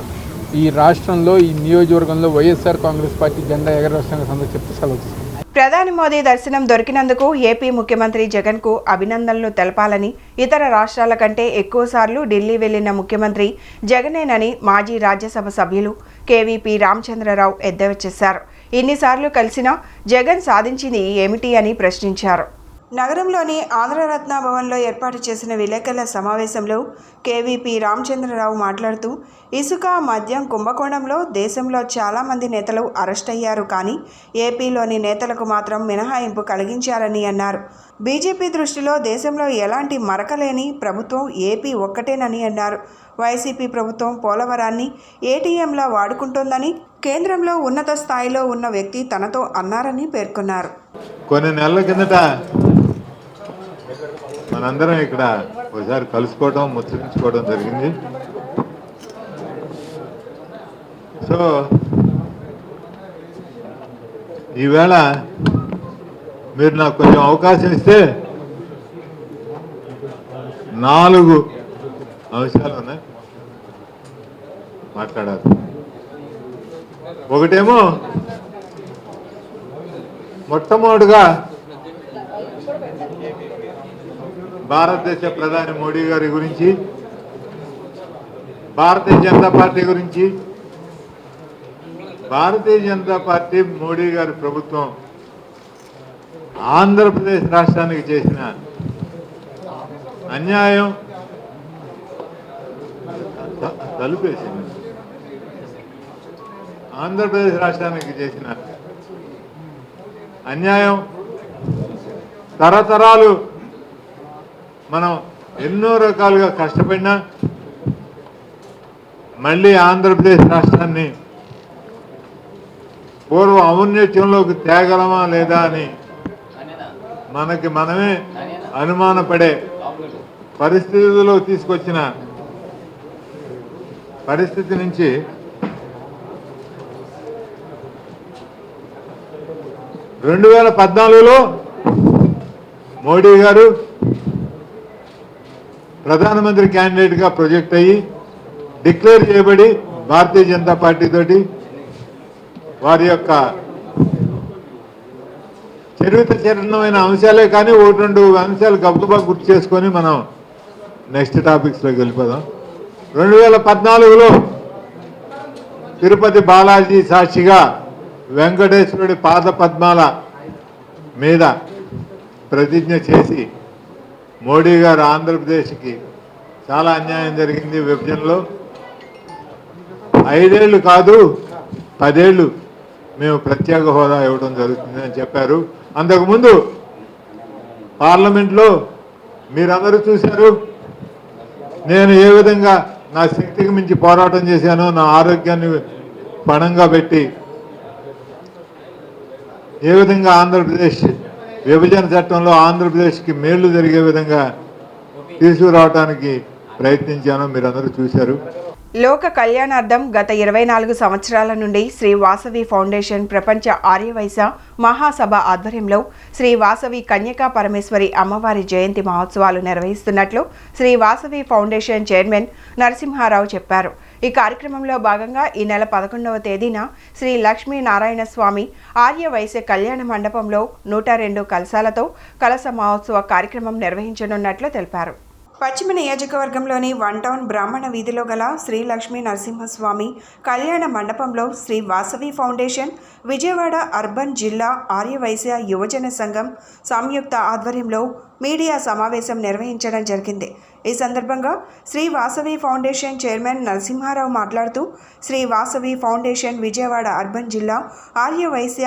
ఈ రాష్ట్రంలో, ఈ నియోజకవర్గంలో వైఎస్ఆర్ కాంగ్రెస్ పార్టీ జెండా ఎగరవేస్తామని సందర్భంగా చెప్తూ సెలవు. ప్రధాని మోదీ దర్శనం దొరికినందుకు ఏపీ ముఖ్యమంత్రి జగన్కు అభినందనలు తెలపాలని, ఇతర రాష్ట్రాల కంటే ఎక్కువసార్లు ఢిల్లీ వెళ్లిన ముఖ్యమంత్రి జగనేనని మాజీ రాజ్యసభ సభ్యులు కేవీపీ రామచంద్రరావు ఎద్దేవా చేశారు. ఇన్నిసార్లు కలిసినా జగన్ సాధించింది ఏమిటి అని ప్రశ్నించారు. నగరంలోని ఆంధ్రరత్న భవన్లో ఏర్పాటు చేసిన విలేకరుల సమావేశంలో కేవీపీ రామచంద్రరావు మాట్లాడుతూ ఇసుక మద్యం కుంభకోణంలో దేశంలో చాలామంది నేతలు అరెస్ట్ అయ్యారు, కానీ ఏపీలోని నేతలకు మాత్రం మినహాయింపు కలిగించారని అన్నారు. బీజేపీ దృష్టిలో దేశంలో ఎలాంటి మరకలేని ప్రభుత్వం ఏపీ ఒక్కటేనని అన్నారు. వైసీపీ ప్రభుత్వం పోలవరాన్ని ఏటీఎంలా వాడుకుంటోందని కేంద్రంలో ఉన్నత స్థాయిలో ఉన్న వ్యక్తి తనతో అన్నారని పేర్కొన్నారు. కొన్ని నెలల కిందట మనందరం ఇక్కడ ఒకసారి కలుసుకోవడం ముచ్చరించుకోవడం జరిగింది. సో ఈవేళ మీరు నాకు కొంచెం అవకాశం ఇస్తే 4 అంశాలు ఉన్నాయి మాట్లాడాలి. ఒకటేమో మొట్టమొదటిగా భారతదేశ ప్రధాని మోడీ గారి గురించి, భారతీయ జనతా పార్టీ గురించి. భారతీయ జనతా పార్టీ మోడీ గారి ప్రభుత్వం ఆంధ్రప్రదేశ్ రాష్ట్రానికి చేసిన అన్యాయం తలుపేసింది. ఆంధ్రప్రదేశ్ రాష్ట్రానికి చేసిన అన్యాయం, తరతరాలు మనం ఎన్నో రకాలుగా కష్టపడినా మళ్ళీ ఆంధ్రప్రదేశ్ రాష్ట్రాన్ని పూర్వ ఔన్నత్యంలోకి తేగలమా లేదా అని మనకి మనమే అనుమానపడే పరిస్థితుల్లో తీసుకొచ్చిన పరిస్థితి నుంచి రెండు 2014లో మోడీ గారు ప్రధానమంత్రి క్యాండిడేట్గా ప్రొజెక్ట్ అయ్యి డిక్లేర్ చేయబడి భారతీయ జనతా పార్టీ తోటి వారి యొక్క చరిత్రమైన అంశాలే కానీ 1-2 అంశాలు గబగబా గుర్తు చేసుకొని మనం నెక్స్ట్ టాపిక్స్లోకి వెళ్ళిపోదాం. 2014లో తిరుపతి బాలాజీ సాక్షిగా వెంకటేశ్వరుడి పాద పద్మాల మీద ప్రతిజ్ఞ చేసి మోడీ గారు ఆంధ్రప్రదేశ్కి చాలా అన్యాయం జరిగింది, విభజనలో 5 ఏళ్ళు కాదు 10 ఏళ్ళు మేము ప్రత్యేక హోదా ఇవ్వడం జరుగుతుంది అని చెప్పారు. అంతకుముందు పార్లమెంట్లో మీరందరూ చూశారు నేను ఏ విధంగా నా శక్తికి మించి పోరాటం చేశానో, నా ఆరోగ్యాన్ని పణంగా పెట్టి ఏ విధంగా ఆంధ్రప్రదేశ్ విభజన చట్టంలో ఆంధ్రప్రదేశ్కి మేళ్లు జరిగే విధంగా తీసుకురావడానికి ప్రయత్నించానో మీరందరూ చూశారు. లోక కళ్యాణార్థం గత 24 సంవత్సరాల నుండి శ్రీ వాసవి ఫౌండేషన్ ప్రపంచ ఆర్యవైశ్య మహాసభ ఆధ్వర్యంలో శ్రీ వాసవి కన్యకా పరమేశ్వరి అమ్మవారి జయంతి మహోత్సవాలు నిర్వహిస్తున్నట్లు శ్రీ వాసవి ఫౌండేషన్ చైర్మన్ నరసింహారావు చెప్పారు. ఈ కార్యక్రమంలో భాగంగా ఈ నెల 11వ తేదీన శ్రీ లక్ష్మీనారాయణ స్వామి ఆర్యవైశ్య కళ్యాణ మండపంలో 102 కలశాలతో కలశ మహోత్సవ కార్యక్రమం నిర్వహించనున్నట్లు తెలిపారు. పశ్చిమ నియోజకవర్గంలోని 1 టౌన్ బ్రాహ్మణ వీధిలో గల శ్రీ లక్ష్మీ నరసింహస్వామి కళ్యాణ మండపంలో శ్రీ వాసవి ఫౌండేషన్, విజయవాడ అర్బన్ జిల్లా ఆర్యవైశ్య యువజన సంఘం సంయుక్త ఆధ్వర్యంలో మీడియా సమావేశం నిర్వహించడం జరిగింది. ఈ సందర్భంగా శ్రీ వాసవి ఫౌండేషన్ చైర్మన్ నరసింహారావు మాట్లాడుతూ శ్రీ వాసవి ఫౌండేషన్ విజయవాడ అర్బన్ జిల్లా ఆర్యవైశ్య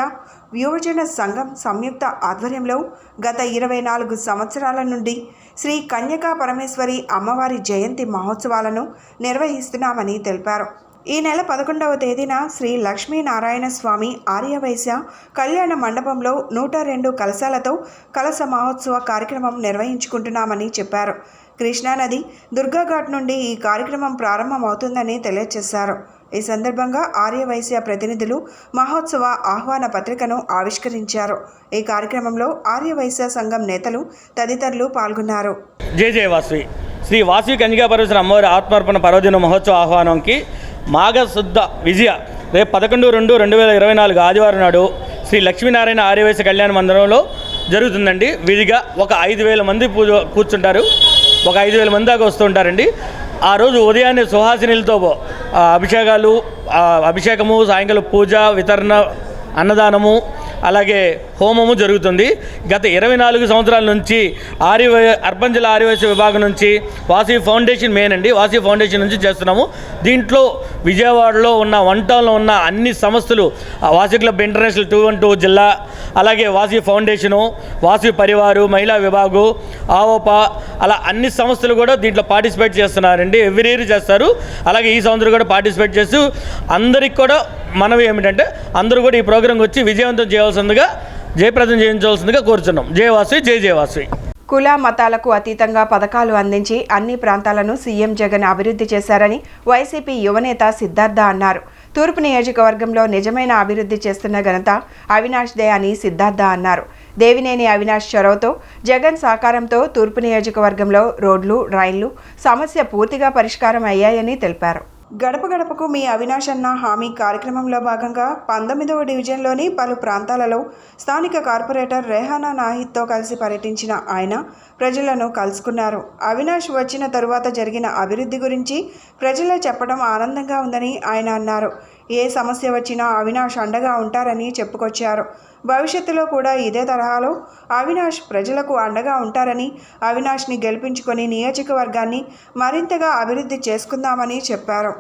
యువజన సంఘం సంయుక్త ఆధ్వర్యంలో గత 24 సంవత్సరాల నుండి శ్రీ కన్యకా పరమేశ్వరి అమ్మవారి జయంతి మహోత్సవాలను నిర్వహిస్తున్నామని తెలిపారు. ఈ నెల 11వ తేదీన శ్రీ లక్ష్మీనారాయణ స్వామి ఆర్యవైశ్య కళ్యాణ మండపంలో 102 కలశాలతో కలశ మహోత్సవ కార్యక్రమం నిర్వహించుకుంటున్నామని చెప్పారు. కృష్ణానది దుర్గాఘాట్ నుండి ఈ కార్యక్రమం ప్రారంభమవుతుందని తెలియజేశారు. ఈ సందర్భంగా ఆర్యవైశ్య ప్రతినిధులు మహోత్సవ ఆహ్వాన పత్రికను ఆవిష్కరించారు. ఈ కార్యక్రమంలో ఆర్యవైశ్య సంఘం నేతలు తదితరులు పాల్గొన్నారు. జయ వాసవి శ్రీ వాసవి కన్యకా పరమేశ్వరి అమ్మవారి ఆత్మార్పణ పర్వదిన మహోత్సవ ఆహ్వానంకి మాఘశుద్ధ విజయ రేపు 11/2/2024 ఆదివారం నాడు శ్రీ లక్ష్మీనారాయణ ఆర్యవైశ్య కళ్యాణ మందిరంలో జరుగుతుందండి. విధిగా ఒక 5,000 మంది కూర్చుంటారు. ఒక 5,000 మంది దాకా వస్తుంటారండి. ఆ రోజు ఉదయాన్నే సుహాసినిలతో అభిషేకము, సాయంకాలం పూజ, వితరణ, అన్నదానము, అలాగే హోమము జరుగుతుంది. గత 24 సంవత్సరాల నుంచి అర్బన్ జిల్లా ఆర్యవైశ్య విభాగం నుంచి వాసవి ఫౌండేషన్ మెయిన్ అండి, వాసవి ఫౌండేషన్ నుంచి చేస్తున్నాము. దీంట్లో విజయవాడలో ఉన్న 1 టౌన్లో ఉన్న అన్ని సంస్థలు, వాసవి క్లబ్ ఇంటర్నేషనల్ 212 జిల్లా, అలాగే వాసవి ఫౌండేషను, వాసవి పరివారు, మహిళా విభాగు, ఆవోపా, అలా అన్ని సంస్థలు కూడా దీంట్లో పార్టిసిపేట్ చేస్తున్నారండి. ఎవ్రీ ఇయర్ చేస్తారు. అలాగే ఈ సంవత్సరం కూడా పార్టిసిపేట్ చేస్తూ అందరికి కూడా మనవి ఏమిటంటే అందరూ కూడా ఈ ప్రోగ్రాంకి వచ్చి విజయవంతం చేయవలసిందిగా, జయప్రదం చేయించవలసిందిగా కోరుచున్నాం. జయ వాసవి, జయ జయ వాసవి. కుల మతాలకు అతీతంగా పథకాలు అందించి అన్ని ప్రాంతాలను సీఎం జగన్ అభివృద్ధి చేశారని వైసీపీ యువనేత సిద్ధార్థ అన్నారు. తూర్పు నియోజకవర్గంలో నిజమైన అభివృద్ధి చేస్తున్న ఘనత అవినాష్ దే అని సిద్ధార్థ అన్నారు. దేవినేని అవినాష్ చొరవతో, జగన్ సహకారంతో తూర్పు నియోజకవర్గంలో రోడ్లు, రైళ్లు సమస్య పూర్తిగా పరిష్కారం అయ్యాయని తెలిపారు. గడప గడపకు మీ అవినాష్ అన్న హామీ కార్యక్రమంలో భాగంగా 19వ డివిజన్లోని పలు ప్రాంతాలలో స్థానిక కార్పొరేటర్ రెహానా నాహిద్తో కలిసి పర్యటించిన ఆయన ప్రజలను కలుసుకున్నారు. అవినాష్ వచ్చిన తరువాత జరిగిన అభివృద్ధి గురించి ప్రజలే చెప్పడం ఆనందంగా ఉందని ఆయన అన్నారు. ఏ సమస్య వచ్చినా అవినాష్ అండగా ఉంటారని చెప్పుకొచ్చారు. భవిష్యత్తులో కూడా ఇదే తరహాలో అవినాష్ ప్రజలకు అండగా ఉంటారని, అవినాష్ని గెలిపించుకొని నియోజకవర్గాన్ని మరింతగా అభివృద్ధి చేసుకుందామని చెప్పారు.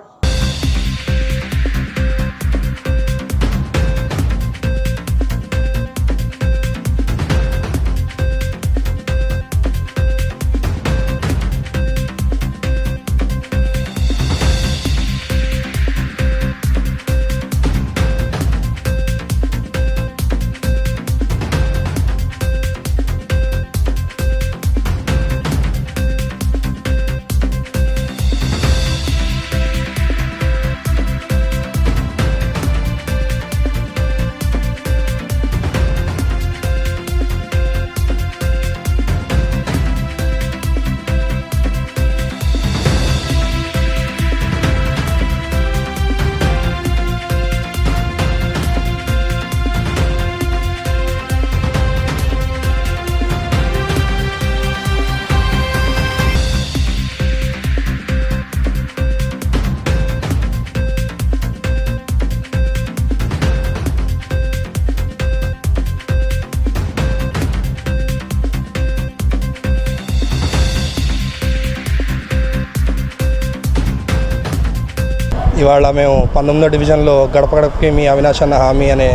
ఇవాళ మేము 19వ డివిజన్లో గడప గడపకి మీ అవినాష్ అన్న హామీ అనే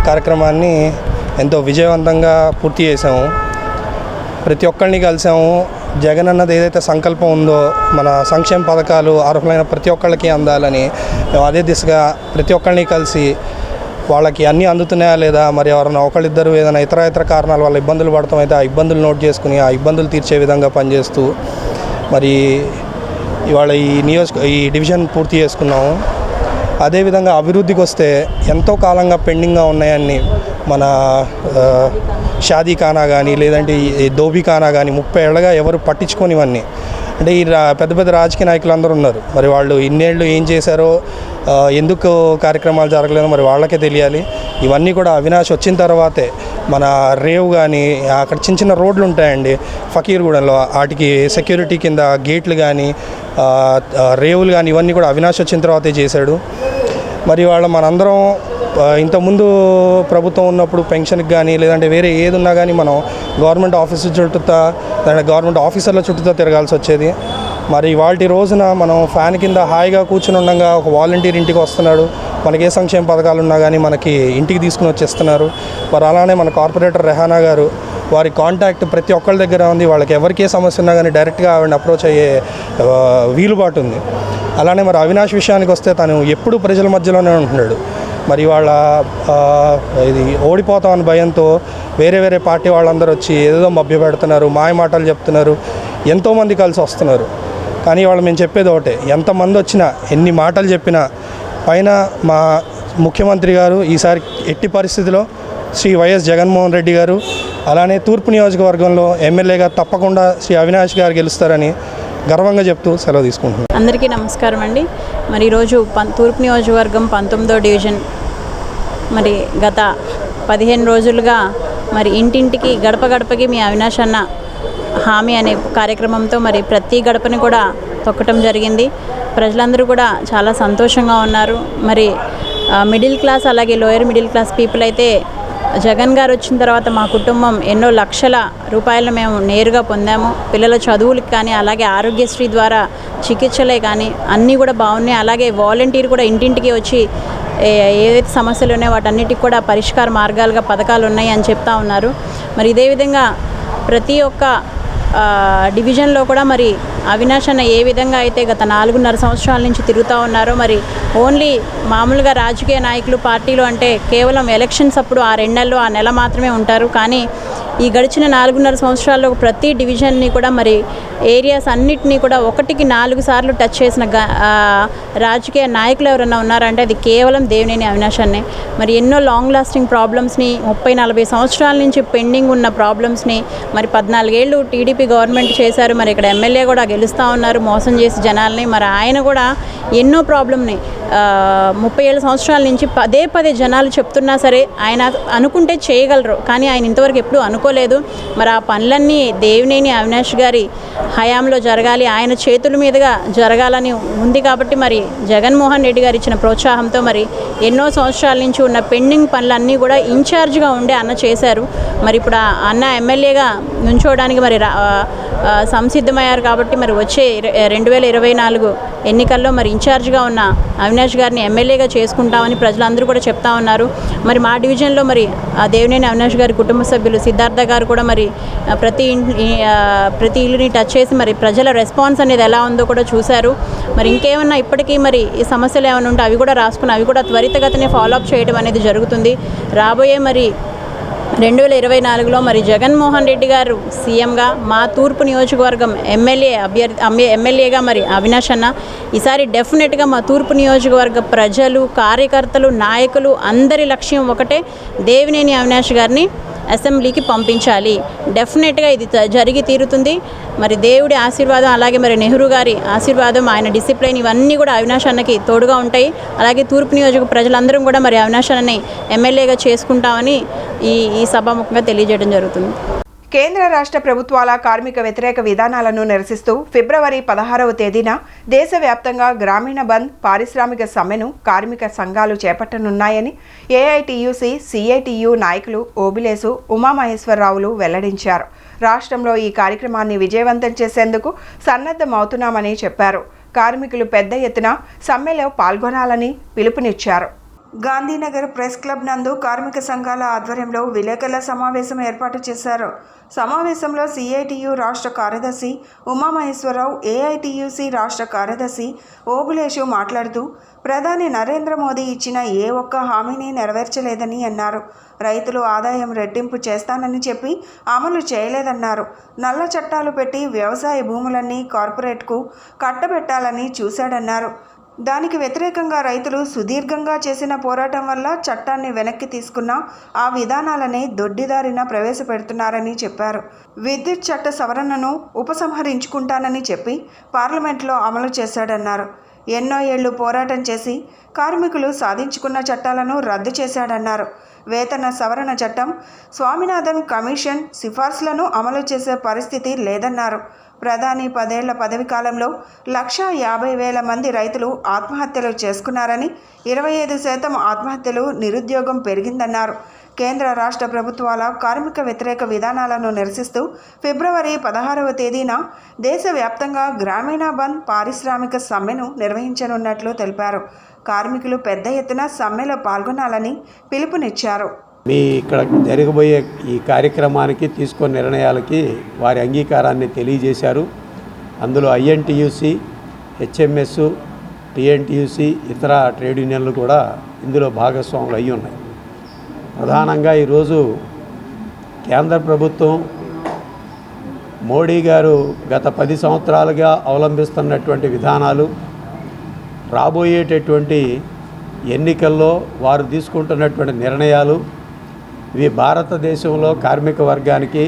కార్యక్రమాన్ని ఎంతో విజయవంతంగా పూర్తి చేసాము. ప్రతి ఒక్కరిని కలిసాము. జగన్ అన్నది ఏదైతే సంకల్పం ఉందో మన సంక్షేమ పథకాలు అర్హులైన ప్రతి ఒక్కళ్ళకి అందాలని మేము అదే దిశగా ప్రతి ఒక్కరిని కలిసి వాళ్ళకి అన్నీ అందుతున్నాయా లేదా, మరి ఎవరైనా ఒకళ్ళిద్దరు ఏదైనా ఇతర కారణాల వల్ల ఇబ్బందులు పడతాం అయితే ఆ ఇబ్బందులు నోట్ చేసుకుని ఆ ఇబ్బందులు తీర్చే విధంగా పనిచేస్తూ మరి ఇవాళ ఈ డివిజన్ పూర్తి చేసుకున్నాము. అదేవిధంగా అభివృద్ధికి వస్తే ఎంతో కాలంగా పెండింగ్గా ఉన్నాయని మన షాదీఖానా కానీ లేదంటే ఈ దోబీఖానా కానీ 30 ఏళ్ళగా ఎవరు పట్టించుకోనివన్నీ. అంటే ఈ పెద్ద పెద్ద రాజకీయ నాయకులు అందరూ ఉన్నారు. మరి వాళ్ళు ఇన్నేళ్ళు ఏం చేశారో, ఎందుకు కార్యక్రమాలు జరగలేదో మరి వాళ్ళకే తెలియాలి. ఇవన్నీ కూడా అవినాష్ వచ్చిన తర్వాతే మన రేవు కానీ అక్కడ చిన్న చిన్న రోడ్లు ఉంటాయండి ఫకీర్గూడెంలో, వాటికి సెక్యూరిటీ కింద గేట్లు కానీ రేవులు కానీ ఇవన్నీ కూడా అవినాష్ వచ్చిన తర్వాతే చేశాడు. మరి వాళ్ళ మనందరం ఇంతకుముందు ప్రభుత్వం ఉన్నప్పుడు పెన్షన్కి కానీ లేదంటే వేరే ఏది ఉన్నా కానీ మనం గవర్నమెంట్ ఆఫీసు చుట్టూతా లేదంటే గవర్నమెంట్ ఆఫీసర్ల చుట్టూతా తిరగాల్సి వచ్చేది. మరి వాటి రోజున మనం ఫ్యాన్ కింద హాయిగా కూర్చుని ఉండగా ఒక వాలంటీర్ ఇంటికి వస్తున్నాడు. మనకి ఏ సంక్షేమ పథకాలు ఉన్నా కానీ మనకి ఇంటికి తీసుకుని వచ్చేస్తున్నారు. మరి అలానే మన కార్పొరేటర్ రెహానా గారు వారి కాంటాక్ట్ ప్రతి ఒక్కళ్ళ దగ్గర ఉంది. వాళ్ళకి ఎవరికి ఏ సమస్య ఉన్నా కానీ డైరెక్ట్గా ఆవిడని అప్రోచ్ అయ్యే వీలుబాటు ఉంది. అలానే మరి అవినాష్ విషయానికి వస్తే తను ఎప్పుడూ ప్రజల మధ్యలోనే ఉంటున్నాడు. మరి వాళ్ళ ఇది ఓడిపోతామని భయంతో వేరే పార్టీ వాళ్ళందరూ వచ్చి ఏదో మభ్యపెడుతున్నారు, మాయ మాటలు చెప్తున్నారు, ఎంతోమంది కలిసి వస్తున్నారు. కానీ వాళ్ళు మేము చెప్పేది ఒకటే, ఎంతమంది వచ్చినా ఎన్ని మాటలు చెప్పినా పైన మా ముఖ్యమంత్రి గారు ఈసారి ఎట్టి పరిస్థితిలో శ్రీ వైఎస్ జగన్మోహన్ రెడ్డి గారు అలానే తూర్పు నియోజకవర్గంలో ఎమ్మెల్యేగా తప్పకుండా శ్రీ అవినాష్ గారు గెలుస్తారని గర్వంగా చెప్తూ సెలవు తీసుకుంటున్నాను. అందరికీ నమస్కారం అండి. మరి ఈరోజు తూర్పు నియోజకవర్గం 19వ డివిజన్ మరి గత 15 రోజులుగా మరి ఇంటింటికి గడప గడపకి మీ అవినాష్ అన్న హామీ అనే కార్యక్రమంతో మరి ప్రతి గడపని కూడా తొక్కటం జరిగింది. ప్రజలందరూ కూడా చాలా సంతోషంగా ఉన్నారు. మరి మిడిల్ క్లాస్ అలాగే లోయర్ మిడిల్ క్లాస్ పీపుల్ అయితే జగన్ గారు వచ్చిన తర్వాత మా కుటుంబం ఎన్నో లక్షల రూపాయలు మేము నేరుగా పొందాము. పిల్లల చదువులకు కానీ, అలాగే ఆరోగ్యశ్రీ ద్వారా చికిత్సలే కానీ అన్నీ కూడా బాగున్నాయి. అలాగే వాలంటీర్ కూడా ఇంటింటికి వచ్చి ఏదైతే సమస్యలు ఉన్నాయో వాటన్నిటికి కూడా పరిష్కార మార్గాలుగా పథకాలు ఉన్నాయి అని చెప్తా ఉన్నారు. మరి ఇదే విధంగా ప్రతి ఒక్క డివిజన్లో కూడా మరి అవినాష్ అన్న ఏ విధంగా అయితే గత 4.5 సంవత్సరాల నుంచి తిరుగుతూ ఉన్నారో, మరి ఓన్లీ మామూలుగా రాజకీయ నాయకులు పార్టీలు అంటే కేవలం ఎలక్షన్స్ అప్పుడు ఆ 2 నెలలు ఆ నెల మాత్రమే ఉంటారు. కానీ ఈ గడిచిన 4.5 సంవత్సరాల్లో ప్రతి డివిజన్ని కూడా మరి ఏరియాస్ అన్నిటినీ కూడా 1కి 4 సార్లు టచ్ చేసిన రాజకీయ నాయకులు ఎవరైనా ఉన్నారంటే అది కేవలం దేవినేని అవినాష్ అన్నే. మరి ఎన్నో లాంగ్ లాస్టింగ్ ప్రాబ్లమ్స్ని 30-40 సంవత్సరాల నుంచి పెండింగ్ ఉన్న ప్రాబ్లమ్స్ని మరి 14 ఏళ్ళు టీడీపీ గవర్నమెంట్ చేశారు. మరి ఇక్కడ ఎమ్మెల్యే కూడా గెలుస్తూ ఉన్నారు మోసం చేసి జనాల్ని. మరి ఆయన కూడా ఎన్నో ప్రాబ్లమ్ని 37 సంవత్సరాల నుంచి పదే జనాలు చెప్తున్నా సరే ఆయన అనుకుంటే చేయగలరు, కానీ ఆయన ఇంతవరకు ఎప్పుడూ అనుకోలేదు. మరి ఆ పనులన్నీ దేవినేని అవినాష్ గారి హయాంలో జరగాలి, ఆయన చేతుల మీదుగా జరగాలని ఉంది. కాబట్టి మరి జగన్మోహన్ రెడ్డి గారు ఇచ్చిన ప్రోత్సాహంతో మరి ఎన్నో సంవత్సరాల నుంచి ఉన్న పెండింగ్ పనులన్నీ కూడా ఇన్ఛార్జ్గా ఉండే అన్న చేశారు. మరి ఇప్పుడు అన్న ఎమ్మెల్యేగా నుంచోవడానికి మరి సంసిద్ధమయ్యారు. కాబట్టి మరి వచ్చే 2024 ఎన్నికల్లో మరి ఇన్ఛార్జ్గా ఉన్న అవినాష్ గారిని ఎమ్మెల్యేగా చేసుకుంటామని ప్రజలందరూ కూడా చెప్తా ఉన్నారు. మరి మా డివిజన్లో మరి దేవినేని అవినాష్ గారి కుటుంబ సభ్యులు సిద్ధార్థ గారు కూడా మరి ప్రతి ఇల్లుని టచ్ చేసి మరి ప్రజల రెస్పాన్స్ అనేది ఎలా ఉందో కూడా చూశారు. మరి ఇంకేమన్నా ఇప్పటికీ మరి ఈ సమస్యలు ఏమైనా ఉంటే అవి కూడా రాసుకుని అవి కూడా త్వరితగతినే ఫాలోఅప్ చేయడం అనేది జరుగుతుంది. రాబోయే మరి 2024లో మరి జగన్మోహన్ రెడ్డి గారు సీఎంగా, మా తూర్పు నియోజకవర్గం ఎమ్మెల్యేగా మరి అవినాష్ అన్న ఈసారి డెఫినెట్గా మా తూర్పు నియోజకవర్గ ప్రజలు, కార్యకర్తలు, నాయకులు అందరి లక్ష్యం ఒకటే, దేవినేని అవినాష్ గారిని అసెంబ్లీకి పంపించాలి. డెఫినెట్గా ఇది జరిగి తీరుతుంది. మరి దేవుడి ఆశీర్వాదం, అలాగే మరి నెహ్రూ గారి ఆశీర్వాదం, ఆయన డిసిప్లిన్ ఇవన్నీ కూడా అవినాష్ అన్నకి తోడుగా ఉంటాయి. అలాగే తూర్పు నియోజక ప్రజలందరం కూడా మరి అవినాష్ అన్నని ఎమ్మెల్యేగా చేసుకుంటామని ఈ సభాముఖంగా తెలియజేయడం జరుగుతుంది. కేంద్ర రాష్ట్ర ప్రభుత్వాల కార్మిక వ్యతిరేక విధానాలను నిరసిస్తూ ఫిబ్రవరి 16వ తేదీన దేశవ్యాప్తంగా గ్రామీణ బంద్, పారిశ్రామిక సమ్మెను కార్మిక సంఘాలు చేపట్టనున్నాయని ఏఐటియుసి, సిఐటియు నాయకులు ఓబిలేసు, ఉమామహేశ్వరరావులు వెల్లడించారు. రాష్ట్రంలో ఈ కార్యక్రమాన్ని విజయవంతం చేసేందుకు సన్నద్ధమవుతున్నామని చెప్పారు. కార్మికులు పెద్ద ఎత్తున సమ్మెలో పాల్గొనాలని పిలుపునిచ్చారు. గాంధీనగర్ ప్రెస్ క్లబ్ నందు కార్మిక సంఘాల ఆధ్వర్యంలో విలేకరుల సమావేశం ఏర్పాటు చేశారు. సమావేశంలో సిఐటియు రాష్ట్ర కార్యదర్శి ఉమామహేశ్వరరావు, ఏఐటియుసి రాష్ట్ర కార్యదర్శి ఓబులేషు మాట్లాడుతూ ప్రధాని నరేంద్ర మోదీ ఇచ్చిన ఏ ఒక్క హామీని నెరవేర్చలేదని అన్నారు. రైతులు ఆదాయం రెట్టింపు చేస్తానని చెప్పి అమలు చేయలేదన్నారు. నల్ల చట్టాలు పెట్టి వ్యవసాయ భూములన్నీ కార్పొరేట్కు కట్టబెట్టాలని చూశాడన్నారు. దానికి వ్యతిరేకంగా రైతులు సుదీర్ఘంగా చేసిన పోరాటం వల్ల చట్టాన్ని వెనక్కి తీసుకున్న ఆ విధానాలనే దొడ్డిదారిన ప్రవేశపెడుతున్నారని చెప్పారు. విద్యుత్ చట్ట సవరణను ఉపసంహరించుకుంటానని చెప్పి పార్లమెంట్లో అమలు చేశాడన్నారు. ఎన్నో ఏళ్లు పోరాటం చేసి కార్మికులు సాధించుకున్న చట్టాలను రద్దు చేశాడన్నారు. వేతన సవరణ చట్టం, స్వామినాథన్ కమిషన్ సిఫార్సులను అమలు చేసే పరిస్థితి లేదన్నారు. ప్రధాని 10 ఏళ్ల పదవి కాలంలో 1,50,000 మంది రైతులు ఆత్మహత్యలు చేసుకున్నారని, 25% ఆత్మహత్యలు, నిరుద్యోగం పెరిగిందన్నారు. కేంద్ర రాష్ట్ర ప్రభుత్వాల కార్మిక వ్యతిరేక విధానాలను నిరసిస్తూ ఫిబ్రవరి 16వ తేదీన దేశవ్యాప్తంగా గ్రామీణ బంద్, పారిశ్రామిక సమ్మెను నిర్వహించనున్నట్లు తెలిపారు. కార్మికులు పెద్ద ఎత్తున సమ్మెలో పాల్గొనాలని పిలుపునిచ్చారు. మీ ఇక్కడ జరగబోయే ఈ కార్యక్రమానికి తీసుకున్న నిర్ణయాలకి వారి అంగీకారాన్ని తెలియజేశారు. అందులో ఐఎన్టీయూసీ, హెచ్ఎంఎస్, టీఎన్టీయూసీ, ఇతర ట్రేడ్ యూనియన్లు కూడా ఇందులో భాగస్వాములు అయ్యి ఉన్నాయి. ప్రధానంగా ఈరోజు కేంద్ర ప్రభుత్వం మోడీ గారు గత 10 సంవత్సరాలుగా అవలంబిస్తున్నటువంటి విధానాలు, రాబోయేటటువంటి ఎన్నికల్లో వారు తీసుకుంటున్నటువంటి నిర్ణయాలు, ఇవి భారతదేశంలో కార్మిక వర్గానికి,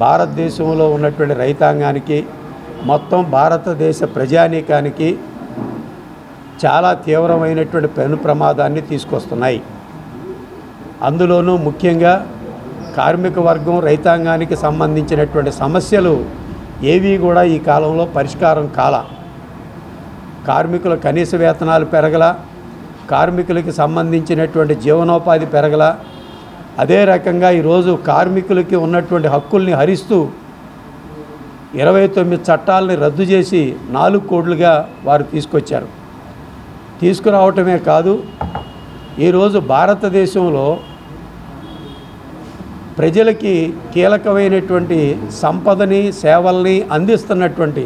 భారతదేశంలో ఉన్నటువంటి రైతాంగానికి, మొత్తం భారతదేశ ప్రజానీకానికి చాలా తీవ్రమైనటువంటి పెను ప్రమాదాన్ని తీసుకొస్తున్నాయి. అందులోనూ ముఖ్యంగా కార్మిక వర్గం, రైతాంగానికి సంబంధించినటువంటి సమస్యలు ఏవీ కూడా ఈ కాలంలో పరిష్కారం కాల. కార్మికుల కనీస వేతనాలు పెరగల, కార్మికులకి సంబంధించినటువంటి జీవనోపాధి పెరగల, అదే రకంగా ఈరోజు కార్మికులకి ఉన్నటువంటి హక్కుల్ని హరిస్తూ 29 చట్టాలని రద్దు చేసి 4 కోడ్లుగా వారు తీసుకొచ్చారు. తీసుకురావటమే కాదు, ఈరోజు భారతదేశంలో ప్రజలకి కీలకమైనటువంటి సంపదని, సేవల్ని అందిస్తున్నటువంటి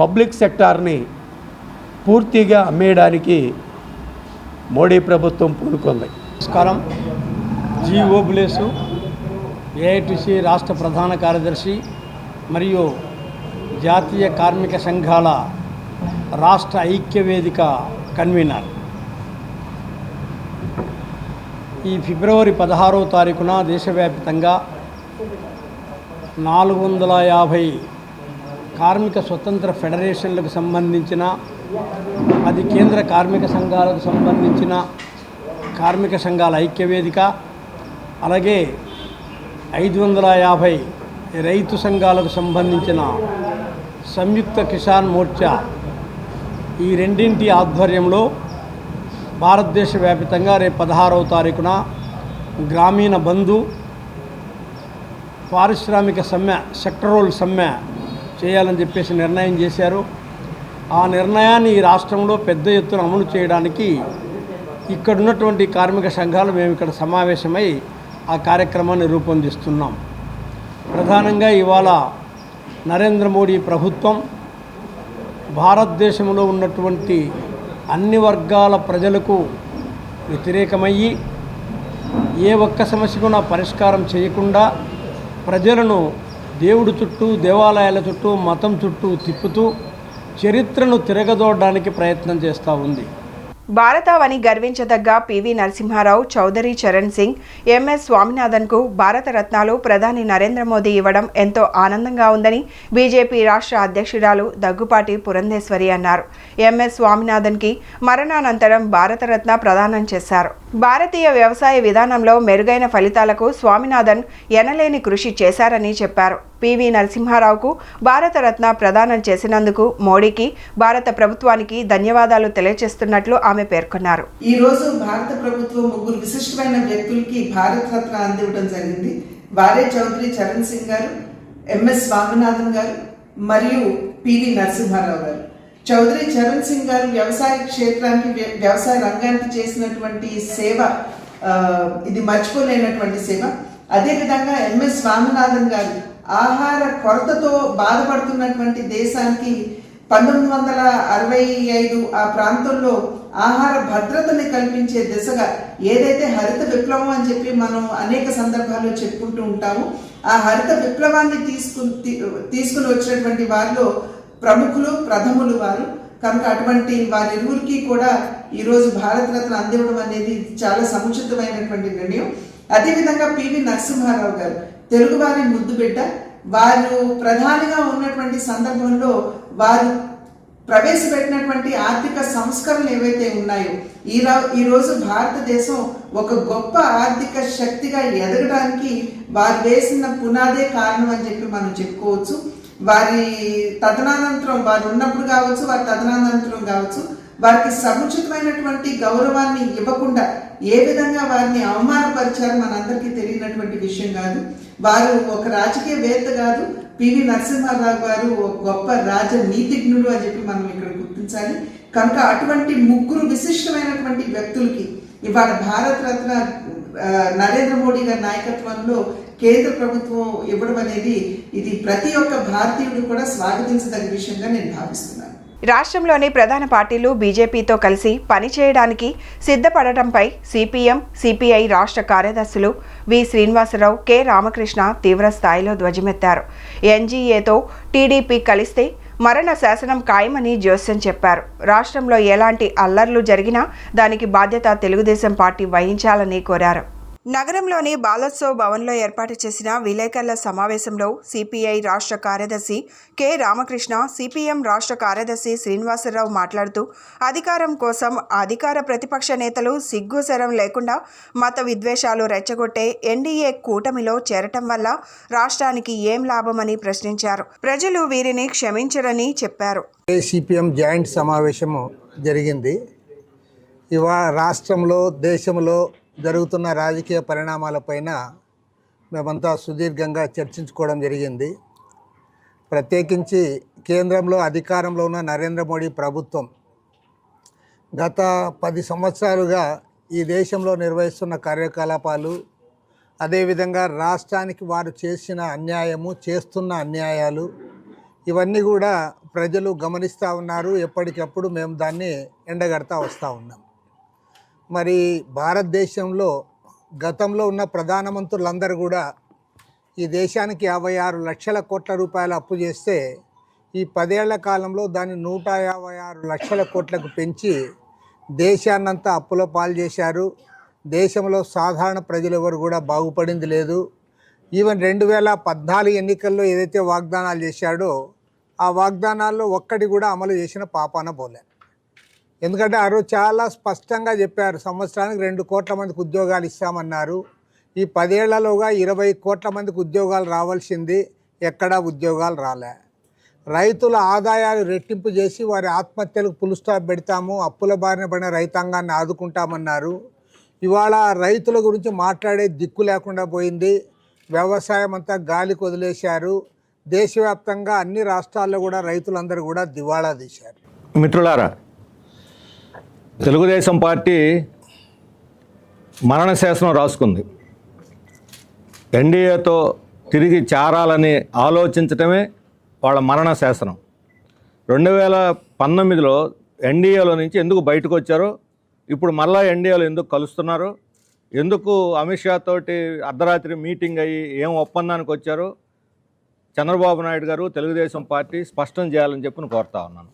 పబ్లిక్ సెక్టార్ని పూర్తిగా అమ్మేయడానికి మోడీ ప్రభుత్వం పూనుకుంది. నమస్కారం. జి ఓబులేసు, ఏఐటిసి రాష్ట్ర ప్రధాన కార్యదర్శి మరియు జాతీయ కార్మిక సంఘాల రాష్ట్ర ఐక్య వేదిక కన్వీనర్. ఈ ఫిబ్రవరి 16వ తారీఖున దేశవ్యాప్తంగా 450 కార్మిక స్వతంత్ర ఫెడరేషన్లకు సంబంధించిన 10 కేంద్ర కార్మిక సంఘాలకు సంబంధించిన కార్మిక సంఘాల ఐక్యవేదిక, అలాగే 550 రైతు సంఘాలకు సంబంధించిన సంయుక్త కిసాన్ మోర్చా, ఈ రెండింటి ఆధ్వర్యంలో భారతదేశ వ్యాప్తంగా రేపు 16వ తారీఖున గ్రామీణ బంధు, పారిశ్రామిక సమ్మె, సెక్టరల్ సమ్మె చేయాలని చెప్పేసి నిర్ణయం చేశారు. ఆ నిర్ణయాన్ని ఈ రాష్ట్రంలో పెద్ద ఎత్తున అమలు చేయడానికి ఇక్కడ ఉన్నటువంటి కార్మిక సంఘాలు మేము ఇక్కడ సమావేశమై ఆ కార్యక్రమాన్ని రూపొందిస్తున్నాం. ప్రధానంగా ఇవాళ నరేంద్ర మోడీ ప్రభుత్వం భారతదేశంలో ఉన్నటువంటి అన్ని వర్గాల ప్రజలకు వ్యతిరేకమయ్యి ఏ ఒక్క సమస్యకు పరిష్కారం చేయకుండా ప్రజలను దేవుడి చుట్టూ, దేవాలయాల చుట్టూ, మతం చుట్టూ తిప్పుతూ చరిత్రను తిరగదోడడానికి ప్రయత్నం చేస్తూ ఉంది. భారతావని గర్వించదగ్గ పివి నరసింహారావు, చౌదరి చరణ్ సింగ్, ఎంఎస్ స్వామినాథన్కు భారతరత్నాలు ప్రధాని నరేంద్ర మోదీ ఇవ్వడం ఎంతో ఆనందంగా ఉందని బీజేపీ రాష్ట్ర అధ్యక్షురాలు దగ్గుపాటి పురంధేశ్వరి అన్నారు. ఎంఎస్ స్వామినాథన్కి మరణానంతరం భారతరత్న ప్రదానం చేశారు. భారతీయ వ్యవసాయ విధానంలో మెరుగైన ఫలితాలకు స్వామినాథన్ ఎనలేని కృషి చేశారని చెప్పారు. పివి నరసింహారావుకు భారతరత్న ప్రదానం చేసినందుకు మోడీకి, భారత ప్రభుత్వానికి ధన్యవాదాలు తెలియజేస్తున్నట్లు ఆమె పేర్కొన్నారు. ఈ రోజు భారత ప్రభుత్వం 3 విశిష్టమైన వ్యక్తులకి భారతరత్న అందివ్వడం జరిగింది. వారే చౌదరి చరణ్ సింగ్ గారు, ఎంఎస్ స్వామినాథన్ గారు మరియు పివి నరసింహారావు గారు. చౌదరి చరణ్ సింగ్ గారు వ్యవసాయ క్షేత్రానికి, వ్యవసాయ రంగానికి చేసినటువంటి సేవ ఇది మర్చిపోలేనటువంటి సేవ. అదేవిధంగా ఎంఎస్ స్వామినాథన్ గారు ఆహార కొరతతో బాధపడుతున్నటువంటి దేశానికి 1965 ఆ ప్రాంతంలో ఆహార భద్రతని కల్పించే దిశగా ఏదైతే హరిత విప్లవం అని చెప్పి మనం అనేక సందర్భాల్లో చెప్పుకుంటూ ఉంటాము, ఆ హరిత విప్లవాన్ని తీసుకుని వచ్చినటువంటి వారిలో ప్రముఖులు, ప్రథములు వారు. కనుక అటువంటి వారిరువురికి కూడా ఈరోజు భారతరత్న అందివ్వడం అనేది చాలా సముచితమైనటువంటి నిర్ణయం. అదేవిధంగా పివి నరసింహారావు గారు తెలుగువారి ముద్దు బిడ్డ. వారు ప్రధానిగా ఉన్నటువంటి సందర్భంలో వారు ప్రవేశపెట్టినటువంటి ఆర్థిక సంస్కరణలు ఏవైతే ఉన్నాయో ఈరోజు భారతదేశం ఒక గొప్ప ఆర్థిక శక్తిగా ఎదగడానికి వారు వేసిన పునాదే కారణం అని చెప్పి మనం చెప్పుకోవచ్చు. వారి తదనంతరం, వారు ఉన్నప్పుడు కావచ్చు, వారి తదనంతరం కావచ్చు, వారికి సముచితమైనటువంటి గౌరవాన్ని ఇవ్వకుండా ఏ విధంగా వారిని అవమానపరిచారు మనందరికీ తెలియనటువంటి విషయం కాదు. వారు ఒక రాజకీయవేత్త కాదు, పివి నరసింహారావు గారు ఒక గొప్ప రాజనీతిజ్ఞుడు అని చెప్పి మనం ఇక్కడ గుర్తించాలి. కనుక అటువంటి 3 విశిష్టమైనటువంటి వ్యక్తులకి ఇవాళ భారతరత్న నరేంద్ర మోడీ గారి నాయకత్వంలో కేంద్ర ప్రభుత్వం ఇవ్వడం అనేది ఇది ప్రతి ఒక్క భారతీయుడు కూడా స్వాగతించదగ్గ విషయంగా నేను భావిస్తున్నాను. రాష్ట్రంలోని ప్రధాన పార్టీలు బీజేపీతో కలిసి పనిచేయడానికి సిద్ధపడటంపై సిపిఎం, సిపిఐ రాష్ట్ర కార్యదర్శులు వి శ్రీనివాసరావు, కె రామకృష్ణ తీవ్ర స్థాయిలో ధ్వజమెత్తారు. ఎన్జీఏతో టీడీపీ కలిస్తే మరణ శాసనం ఖాయమని జోస్యం చెప్పారు. రాష్ట్రంలో ఎలాంటి అల్లర్లు జరిగినా దానికి బాధ్యత తెలుగుదేశం పార్టీ వహించాలని కోరారు. నగరంలోని బాలోత్సవ్ భవన్లో ఏర్పాటు చేసిన విలేకరుల సమావేశంలో సిపిఐ రాష్ట్ర కార్యదర్శి కె రామకృష్ణ, సిపిఎం రాష్ట్ర కార్యదర్శి శ్రీనివాసరావు మాట్లాడుతూ అధికారం కోసం అధికార ప్రతిపక్ష నేతలు సిగ్గుశరం లేకుండా మత విద్వేషాలు రెచ్చగొట్టే ఎన్డీఏ కూటమిలో చేరటం వల్ల రాష్ట్రానికి ఏం లాభమని ప్రశ్నించారు. ప్రజలు వీరిని క్షమించరని చెప్పారు. సిపిఎం జాయింట్ సమావేశము జరిగింది. ఇవాళ రాష్ట్రంలో, దేశంలో జరుగుతున్న రాజకీయ పరిణామాలపైన మేమంతా సుదీర్ఘంగా చర్చించుకోవడం జరిగింది. ప్రత్యేకించి కేంద్రంలో అధికారంలో ఉన్న నరేంద్ర మోడీ ప్రభుత్వం గత 10 సంవత్సరాలుగా ఈ దేశంలో నిర్వహిస్తున్న కార్యకలాపాలు, అదేవిధంగా రాష్ట్రానికి వారు చేసిన అన్యాయము, చేస్తున్న అన్యాయాలు, ఇవన్నీ కూడా ప్రజలు గమనిస్తూ ఉన్నారు. ఎప్పటికప్పుడు మేము దాన్ని ఎండగడతా వస్తూ ఉన్నాం. మరి భారతదేశంలో గతంలో ఉన్న ప్రధానమంత్రులందరూ కూడా ఈ దేశానికి 56 లక్షల కోట్ల రూపాయల అప్పు చేస్తే ఈ 10 ఏళ్ల కాలంలో దాన్ని 156 లక్షల కోట్లకు పెంచి దేశాన్నంతా అప్పుల పాలు చేశారు. దేశంలో సాధారణ ప్రజలు ఎవరు కూడా బాగుపడింది లేదు. ఈవెన్ 2014 ఎన్నికల్లో ఏదైతే వాగ్దానాలు చేశాడో ఆ వాగ్దానాల్లో ఒక్కటి కూడా అమలు చేసిన పాపాన పోలే. ఎందుకంటే ఆ రోజు చాలా స్పష్టంగా చెప్పారు, సంవత్సరానికి 2 కోట్ల మందికి ఉద్యోగాలు ఇస్తామన్నారు. ఈ 10 ఏళ్లలోగా 20 కోట్ల మందికి ఉద్యోగాలు రావాల్సింది, ఎక్కడా ఉద్యోగాలు రాలే. రైతుల ఆదాయాలు రెట్టింపు చేసి వారి ఆత్మహత్యలకు పులు స్టాప్ పెడతాము, అప్పుల బారిన పడిన రైతాంగాన్ని ఆదుకుంటామన్నారు. ఇవాళ రైతుల గురించి మాట్లాడే దిక్కు లేకుండా పోయింది. వ్యవసాయం అంతా గాలికి వదిలేశారు. దేశవ్యాప్తంగా అన్ని రాష్ట్రాల్లో కూడా రైతులందరూ కూడా దివాళా తీశారు. మిత్రులారా, తెలుగుదేశం పార్టీ మరణ శాసనం రాసుకుంది. ఎన్డీఏతో తిరిగి చేరాలని ఆలోచించటమే వాళ్ళ మరణ శాసనం. 2019లో ఎన్డీఏలో నుంచి ఎందుకు బయటకు వచ్చారో, ఇప్పుడు మళ్ళా ఎన్డీఏలో ఎందుకు కలుస్తున్నారు, ఎందుకు అమిత్ షా తోటి అర్ధరాత్రి మీటింగ్ అయ్యి ఏం ఒప్పందానికి వచ్చారో చంద్రబాబు నాయుడు గారు, తెలుగుదేశం పార్టీ స్పష్టం చేయాలని చెప్పి కోరుతా ఉన్నాను.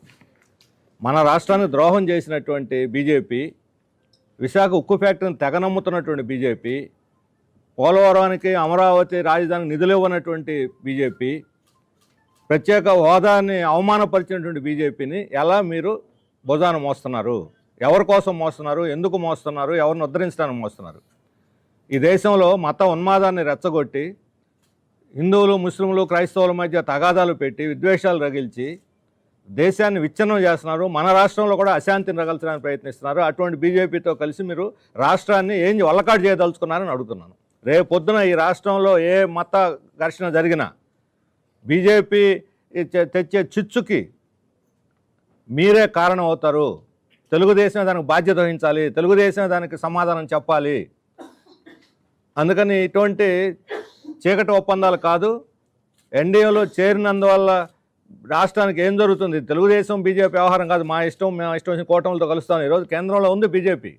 మన రాష్ట్రానికి ద్రోహం చేసినటువంటి బీజేపీ, విశాఖ ఉక్కు ఫ్యాక్టరీని తెగనమ్ముతున్నటువంటి బీజేపీ, పోలవరానికి అమరావతి రాజధానికి నిధులు ఇవ్వనటువంటి బీజేపీ, ప్రత్యేక హోదాని అవమానపరిచినటువంటి బీజేపీని ఎలా మీరు భుజాన మోస్తున్నారు? ఎవరి కోసం మోస్తున్నారు? ఎందుకు మోస్తున్నారు? ఎవరిని ఉద్ధరించడానికి మోస్తున్నారు? ఈ దేశంలో మత ఉన్మాదాన్ని రెచ్చగొట్టి హిందువులు, ముస్లింలు, క్రైస్తవుల మధ్య తగాదాలు పెట్టి విద్వేషాలు రగిల్చి దేశాన్ని విచ్ఛిన్నం చేస్తున్నారు. మన రాష్ట్రంలో కూడా అశాంతిని రగల్చడానికి ప్రయత్నిస్తున్నారు. అటువంటి బీజేపీతో కలిసి మీరు రాష్ట్రాన్ని ఏం వల్లకాడు చేయదలుచుకున్నారని అడుగుతున్నాను. రేపొద్దున ఈ రాష్ట్రంలో ఏ మత ఘర్షణ జరిగినా బీజేపీ తెచ్చే చిచ్చుకి మీరే కారణం అవుతారు. తెలుగుదేశం దానికి బాధ్యత వహించాలి, తెలుగుదేశం దానికి సమాధానం చెప్పాలి. అందుకని ఇటువంటి చీకటి ఒప్పందాలు కాదు. ఎన్డీఏలో చేరినందువల్ల రాష్ట్రానికి ఏం జరుగుతుంది? తెలుగుదేశం బీజేపీ వ్యవహారం కాదు. మా ఇష్టం, మేము ఇష్టం వచ్చిన కూటమిలతో కలుస్తాం. ఈరోజు కేంద్రంలో ఉంది బీజేపీ,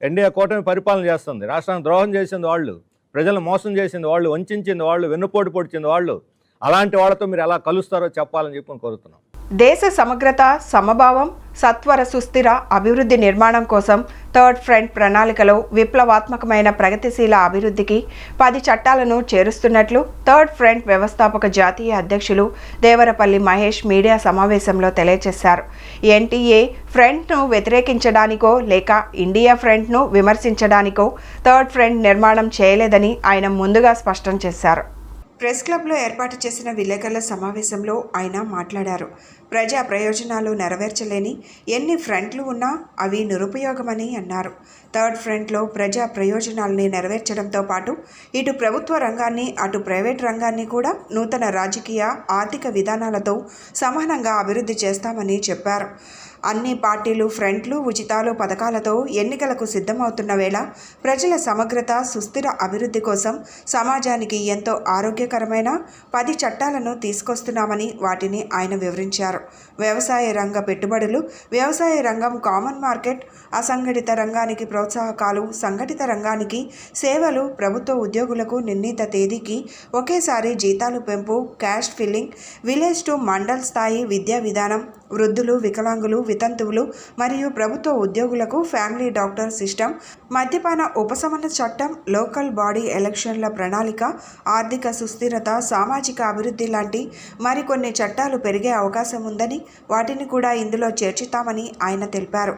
ఎన్డీఏ కూటమి పరిపాలన చేస్తుంది. రాష్ట్రానికి ద్రోహం చేసింది వాళ్ళు, ప్రజలను మోసం చేసింది వాళ్ళు, వంచింది వాళ్ళు, వెన్నుపోటు పొడిచింది వాళ్ళు. అలాంటి వాళ్ళతో మీరు ఎలా కలుస్తారో చెప్పాలని చెప్పి కోరుతున్నాం. దేశ సమగ్రత, సమభావం, సత్వర సుస్థిర అభివృద్ధి నిర్మాణం కోసం థర్డ్ ఫ్రంట్ ప్రణాళికలో విప్లవాత్మకమైన ప్రగతిశీల అభివృద్ధికి 10 చట్టాలను చేరుస్తున్నట్లు థర్డ్ ఫ్రంట్ వ్యవస్థాపక జాతీయ అధ్యక్షులు దేవరపల్లి మహేష్ మీడియా సమావేశంలో తెలియజేశారు. ఎన్టీఏ ఫ్రంట్ను వ్యతిరేకించడానికో లేక ఇండియా ఫ్రంట్ను విమర్శించడానికో థర్డ్ ఫ్రంట్ నిర్మాణం చేయలేదని ఆయన ముందుగా స్పష్టం చేశారు. ప్రెస్ క్లబ్లో ఏర్పాటు చేసిన విలేకరుల సమావేశంలో ఆయన మాట్లాడారు. ప్రజా ప్రయోజనాలు నెరవేర్చలేని ఎన్ని ఫ్రంట్లు ఉన్నా అవి నిరుపయోగమని అన్నారు. థర్డ్ ఫ్రంట్లో ప్రజా ప్రయోజనాలని నెరవేర్చడంతో పాటు ఇటు ప్రభుత్వ రంగాన్ని, అటు ప్రైవేట్ రంగాన్ని కూడా నూతన రాజకీయ, ఆర్థిక విధానాలతో సమానంగా అభివృద్ధి చేస్తామని చెప్పారు. అన్ని పార్టీలు ఫ్రంట్లు, ఉచితాలు, పథకాలతో ఎన్నికలకు సిద్ధమవుతున్న వేళ ప్రజల సమగ్రత, సుస్థిర అభివృద్ధి కోసం సమాజానికి ఎంతో ఆరోగ్యకరమైన 10 చట్టాలను తీసుకొస్తున్నామని వాటిని ఆయన వివరించారు. వ్యవసాయ రంగ పెట్టుబడులు, వ్యవసాయ రంగం కామన్ మార్కెట్, అసంఘటిత రంగానికి ప్రోత్సాహకాలు, సంఘటిత రంగానికి సేవలు, ప్రభుత్వ ఉద్యోగులకు నిర్ణీత తేదీకి ఒకేసారి జీతాలు పెంపు, cash filling, village to mandal స్థాయి విద్యా విధానం, వృద్ధులు, వికలాంగులు, వితంతువులు మరియు ప్రభుత్వ ఉద్యోగులకు ఫ్యామిలీ డాక్టర్ సిస్టమ్, మద్యపాన ఉపశమన చట్టం, లోకల్ బాడీ ఎలక్షన్ల ప్రణాళిక, ఆర్థిక సుస్థిరత, సామాజిక అభివృద్ధి లాంటి మరికొన్ని చట్టాలు పెరిగే అవకాశం ఉందని వాటిని కూడా ఇందులో చేర్చుతామని ఆయన తెలిపారు.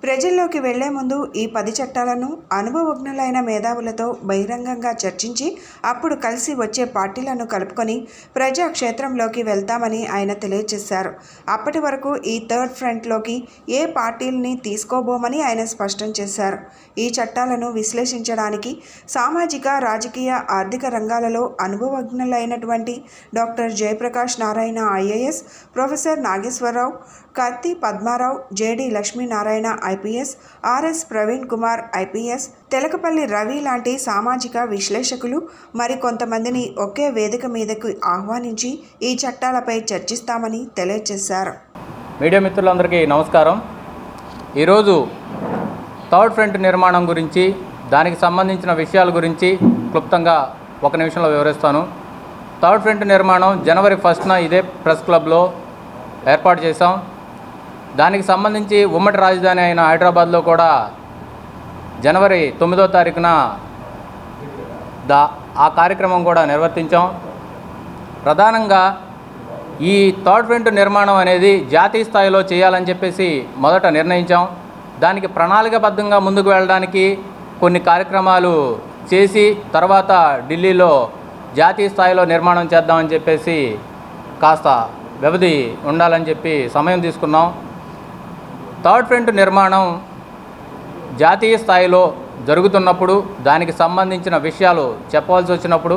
ప్రజల్లోకి వెళ్లే ముందు ఈ 10 చట్టాలను అనుభవజ్ఞులైన మేధావులతో బహిరంగంగా చర్చించి అప్పుడు కలిసి వచ్చే పార్టీలను కలుపుకొని ప్రజాక్షేత్రంలోకి వెళ్తామని ఆయన తెలియజేశారు. అప్పటి వరకు ఈ థర్డ్ ఫ్రంట్లోకి ఏ పార్టీలని తీసుకోబోమని ఆయన స్పష్టం చేశారు. ఈ చట్టాలను విశ్లేషించడానికి సామాజిక, రాజకీయ, ఆర్థిక రంగాలలో అనుభవజ్ఞులైనటువంటి doctor Jayaprakash Narayana IAS, professor Nageswara Rao, Kathi Padma Rao, JD Lakshminarayana IPS, RS Praveen Kumar IPS, Telakapalli Ravi లాంటి సామాజిక విశ్లేషకులు మరికొంతమందిని ఒకే వేదిక మీదకు ఆహ్వానించి ఈ చట్టాలపై చర్చిస్తామని తెలియజేశారు. మీడియా మిత్రులందరికీ నమస్కారం. ఈరోజు థర్డ్ ఫ్రంట్ నిర్మాణం గురించి, దానికి సంబంధించిన విషయాల గురించి క్లుప్తంగా 1 నిమిషంలో వివరిస్తాను. థర్డ్ ఫ్రంట్ నిర్మాణం జనవరి 1న ఇదే ప్రెస్ క్లబ్లో ఏర్పాటు చేశాం. దానికి సంబంధించి ఉమ్మడి రాజధాని అయిన హైదరాబాద్లో కూడా జనవరి 9వ తారీఖున ఆ కార్యక్రమం కూడా నిర్వర్తించాం. ప్రధానంగా ఈ థర్డ్ ఫ్రంట్ నిర్మాణం అనేది జాతీయ స్థాయిలో చేయాలని చెప్పేసి మొదట నిర్ణయించాం. దానికి ప్రణాళికాబద్ధంగా ముందుకు వెళ్ళడానికి కొన్ని కార్యక్రమాలు చేసి తర్వాత ఢిల్లీలో జాతీయ స్థాయిలో నిర్మాణం చేద్దామని చెప్పేసి కాస్త వ్యవధి ఉండాలని చెప్పి సమయం తీసుకున్నాం. థర్డ్ ఫ్రంట్ నిర్మాణం జాతీయ స్థాయిలో జరుగుతున్నప్పుడు దానికి సంబంధించిన విషయాలు చెప్పవలసి వచ్చినప్పుడు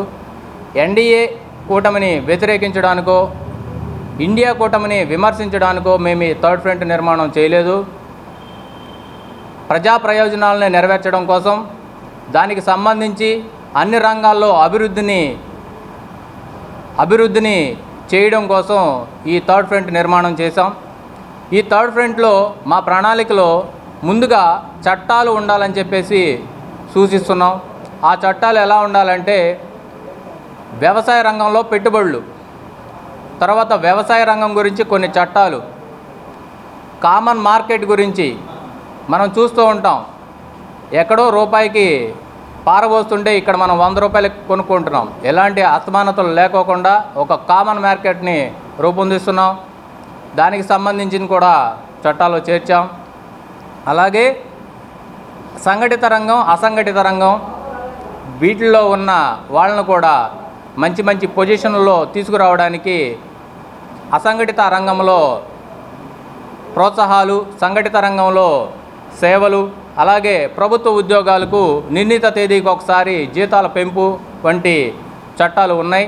NDA కూటమిని వ్యతిరేకించడానికో ఇండియా కూటమిని విమర్శించడానికో మేము ఈ థర్డ్ ఫ్రంట్ నిర్మాణం చేయలేదు. ప్రజా ప్రయోజనాలను నెరవేర్చడం కోసం, దానికి సంబంధించి అన్ని రంగాల్లో అభివృద్ధిని చేయడం కోసం ఈ థర్డ్ ఫ్రంట్ నిర్మాణం చేశాం. ఈ థర్డ్ ఫ్రంట్లో మా ప్రణాళికలో ముందుగా చట్టాలు ఉండాలని చెప్పేసి సూచిస్తున్నాం. ఆ చట్టాలు ఎలా ఉండాలంటే వ్యవసాయ రంగంలో పెట్టుబడులు, తర్వాత వ్యవసాయ రంగం గురించి కొన్ని చట్టాలు, కామన్ మార్కెట్ గురించి మనం చూస్తూ ఉంటాం. ఎక్కడో రూపాయికి పారబోస్తుంటే ఇక్కడ మనం 100 రూపాయలకి కొనుక్కుంటున్నాం. ఎలాంటి అసమానతలు లేకోకుండా ఒక కామన్ మార్కెట్ని రూపొందిస్తున్నాం. దానికి సంబంధించిన కూడా చట్టాలు చేర్చాం. అలాగే సంఘటిత రంగం, అసంఘటిత రంగం వీటిల్లో ఉన్న వాళ్ళను కూడా మంచి పొజిషన్లలో తీసుకురావడానికి అసంఘటిత రంగంలో ప్రోత్సాహాలు, సంఘటిత రంగంలో సేవలు, అలాగే ప్రభుత్వ ఉద్యోగాలకు నిర్ణీత తేదీకి ఒకసారి జీతాల పెంపు వంటి చట్టాలు ఉన్నాయి.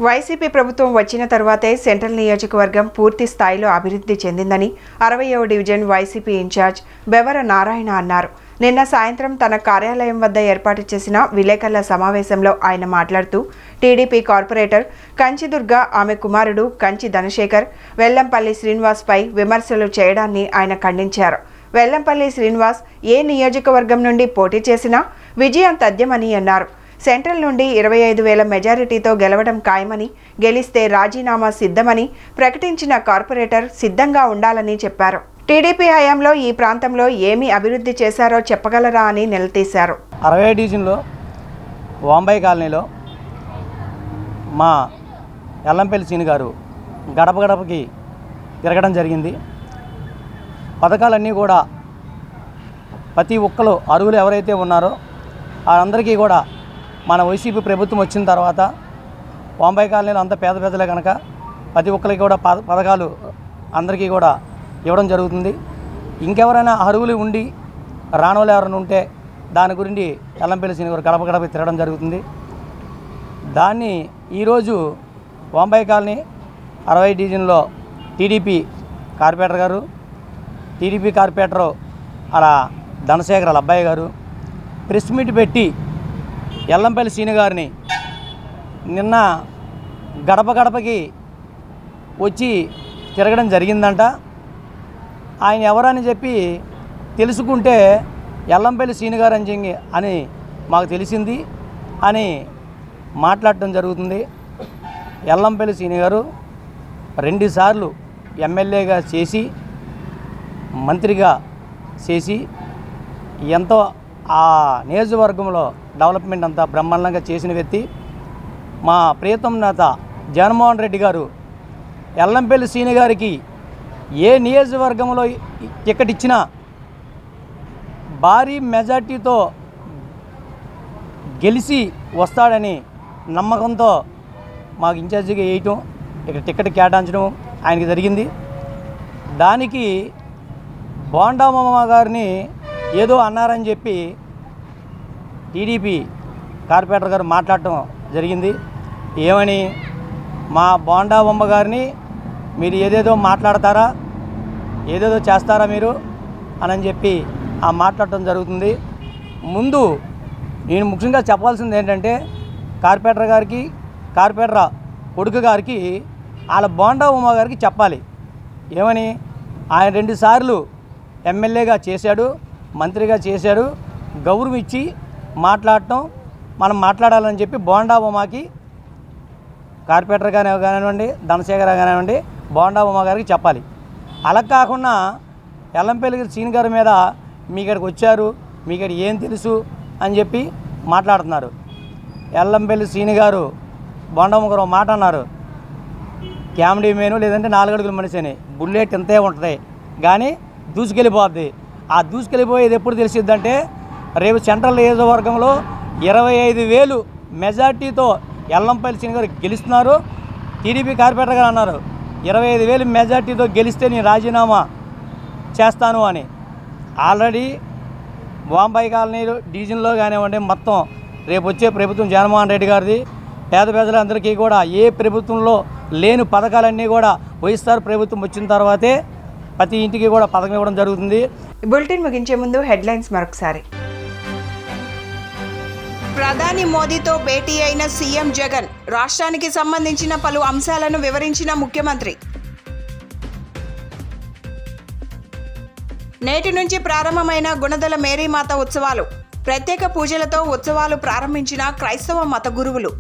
వైసీపీ ప్రభుత్వం వచ్చిన తర్వాతే సెంట్రల్ నియోజకవర్గం పూర్తి స్థాయిలో అభివృద్ధి చెందిందని 60వ division YCP incharge Bevara Narayana అన్నారు. నిన్న సాయంత్రం తన కార్యాలయం వద్ద ఏర్పాటు చేసిన విలేకరుల సమావేశంలో ఆయన మాట్లాడుతూ టీడీపీ కార్పొరేటర్ కంచి దుర్గా, ఆమె కుమారుడు కంచి ధనశేఖర్, వెల్లంపల్లి శ్రీనివాస్పై విమర్శలు చేయడాన్ని ఆయన ఖండించారు. వెల్లంపల్లి శ్రీనివాస్ ఏ నియోజకవర్గం నుండి పోటీ చేసినా విజయం తథ్యమని అన్నారు. సెంట్రల్ నుండి 25,000 మెజారిటీతో గెలవడం ఖాయమని, గెలిస్తే రాజీనామా సిద్ధమని ప్రకటించిన కార్పొరేటర్ సిద్ధంగా ఉండాలని చెప్పారు. టీడీపీ హయాంలో ఈ ప్రాంతంలో ఏమి అభివృద్ధి చేశారో చెప్పగలరా అని నిలదీశారు. 60వ డివిజన్లో వాంబాయి కాలనీలో మా ఎల్లంపల్లి సీని గారు గడప గడపకి తిరగడం జరిగింది. పథకాలన్నీ కూడా ప్రతి ఒక్కరు అర్హులు ఎవరైతే ఉన్నారో వాళ్ళందరికీ కూడా మన వైసీపీ ప్రభుత్వం వచ్చిన తర్వాత వాంబాయి కాలనీలో అంత పేద ప్రజలే కనుక ప్రతి ఒక్కరికి కూడా పథకాలు అందరికీ కూడా ఇవ్వడం జరుగుతుంది. ఇంకెవరైనా అర్హులు ఉండి రానోళ్ళు ఎవరైనా ఉంటే దాని గురించి ఎల్లంపల్లి సీని గారు గడప గడప తిరగడం జరుగుతుంది. దాన్ని ఈరోజు వాంబాయి కాలనీ 60వ డివిజన్లో టీడీపీ కార్పొరేటర్ అలా ధనశేఖర్ వాళ్ళ అబ్బాయి గారు ప్రెస్ మీట్ పెట్టి ఎల్లంపల్లి సీని గారిని నిన్న గడప గడపకి వచ్చి తిరగడం జరిగిందంట. ఆయన ఎవరని చెప్పి తెలుసుకుంటే ఎల్లంపల్లి సీని గారు అని మాకు తెలిసింది అని మాట్లాడటం జరుగుతుంది. ఎల్లంపల్లి సీని గారు 2 సార్లు ఎమ్మెల్యేగా చేసి మంత్రిగా చేసి ఎంతో ఆ నియోజకవర్గంలో డెవలప్మెంట్ అంతా బ్రహ్మాండంగా చేసిన వ్యక్తి. మా ప్రియతమ నేత జగన్మోహన్ రెడ్డి గారు ఎల్లంపల్లి సీని గారికి ఏ నియోజకవర్గంలో టికెట్ ఇచ్చినా భారీ మెజార్టీతో గెలిచి వస్తాడని నమ్మకంతో మాకు ఇన్ఛార్జిగా వేయటం, ఇక్కడ టికెట్ కేటాయించడం ఆయనకి జరిగింది. దానికి బోండామమ్మ గారిని ఏదో అన్నారని చెప్పి టీడీపీ కార్పొరేటర్ గారు మాట్లాడటం జరిగింది. ఏమని, మా బోండామమ్మ గారిని మీరు ఏదేదో మాట్లాడతారా, ఏదేదో చేస్తారా మీరు అని చెప్పి ఆ మాట్లాడటం జరుగుతుంది. ముందు నేను ముఖ్యంగా చెప్పాల్సింది ఏంటంటే కార్పొరేటర్ గారికి, కార్పొరేటర్ కొడుకు గారికి, వాళ్ళ బోండామమ్మ గారికి చెప్పాలి. ఏమని, ఆయన 2 సార్లు ఎమ్మెల్యేగా చేశాడు, మంత్రిగా చేశాడు, గౌరవం ఇచ్చి మాట్లాడటం మనం మాట్లాడాలని చెప్పి బోండామమ్మకి, కార్పొరేటర్ కానివ్వండి, ధనశేఖర్ కానివ్వండి, బోండామమ్మ గారికి చెప్పాలి. అలా కాకుండా ఎల్లంపల్లి సీన్ గారి మీద మీ ఇక్కడికి వచ్చారు, మీ ఇక్కడ ఏం తెలుసు అని చెప్పి మాట్లాడుతున్నారు. ఎల్లంపల్లి సీని గారు బోండమ్మ గారు మాట అన్నారు, కామెడీ మేను లేదంటే 4 అడుగుల మనిషి అని, బుల్లెట్ ఇంతే ఉంటుంది కానీ దూసుకెళ్ళిపోద్ది. ఆ దూసుకెళ్ళిపోయేది ఎప్పుడు తెలిసిద్దంటే రేపు సెంట్రల్ నియోజకవర్గంలో 25,000 మెజార్టీతో ఎల్లంపల్లి సీని గారు గెలుస్తున్నారు. టీడీపీ కార్పొరేటర్ గారు అన్నారు 25,000 మెజార్టీతో గెలిస్తే నేను రాజీనామా చేస్తాను అని. ఆల్రెడీ బాంబాయి కాలనీ డివిజన్లో కానివ్వండి, మొత్తం రేపు వచ్చే ప్రభుత్వం జగన్మోహన్ రెడ్డి గారిది. పేద ప్రజలందరికీ కూడా ఏ ప్రభుత్వంలో లేని పథకాలన్నీ కూడా వైఎస్ఆర్ ప్రభుత్వం వచ్చిన తర్వాతే ప్రతి ఇంటికి కూడా పథకం ఇవ్వడం జరుగుతుంది. బులెటిన్ ముగించే ముందు హెడ్లైన్స్ మరొకసారి. ప్రధాని మోదీతో భేటీ అయిన సీఎం జగన్, రాష్ట్రానికి సంబంధించిన పలు అంశాలను వివరించిన ముఖ్యమంత్రి. నేటి నుంచి ప్రారంభమైన గుణదల మేరీమాత ఉత్సవాలు, ప్రత్యేక పూజలతో ఉత్సవాలు ప్రారంభించిన క్రైస్తవ మత గురువులు.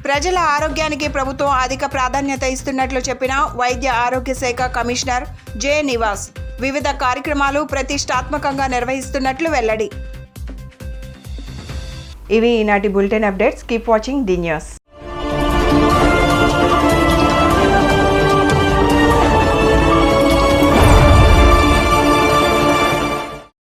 ప్రజల ఆరోగ్యానికి ప్రభుత్వం అధిక ప్రాధాన్యత ఇస్తున్నట్లు చెప్పిన వైద్య ఆరోగ్య శాఖ కమిషనర్ జె నివాస్. వివిధ కార్యక్రమాలు ప్రతిష్టాత్మకంగా నిర్వహిస్తున్నట్లు వెల్లడి. ఇవి ఈనాటి bulletin updates. Keep watching the news.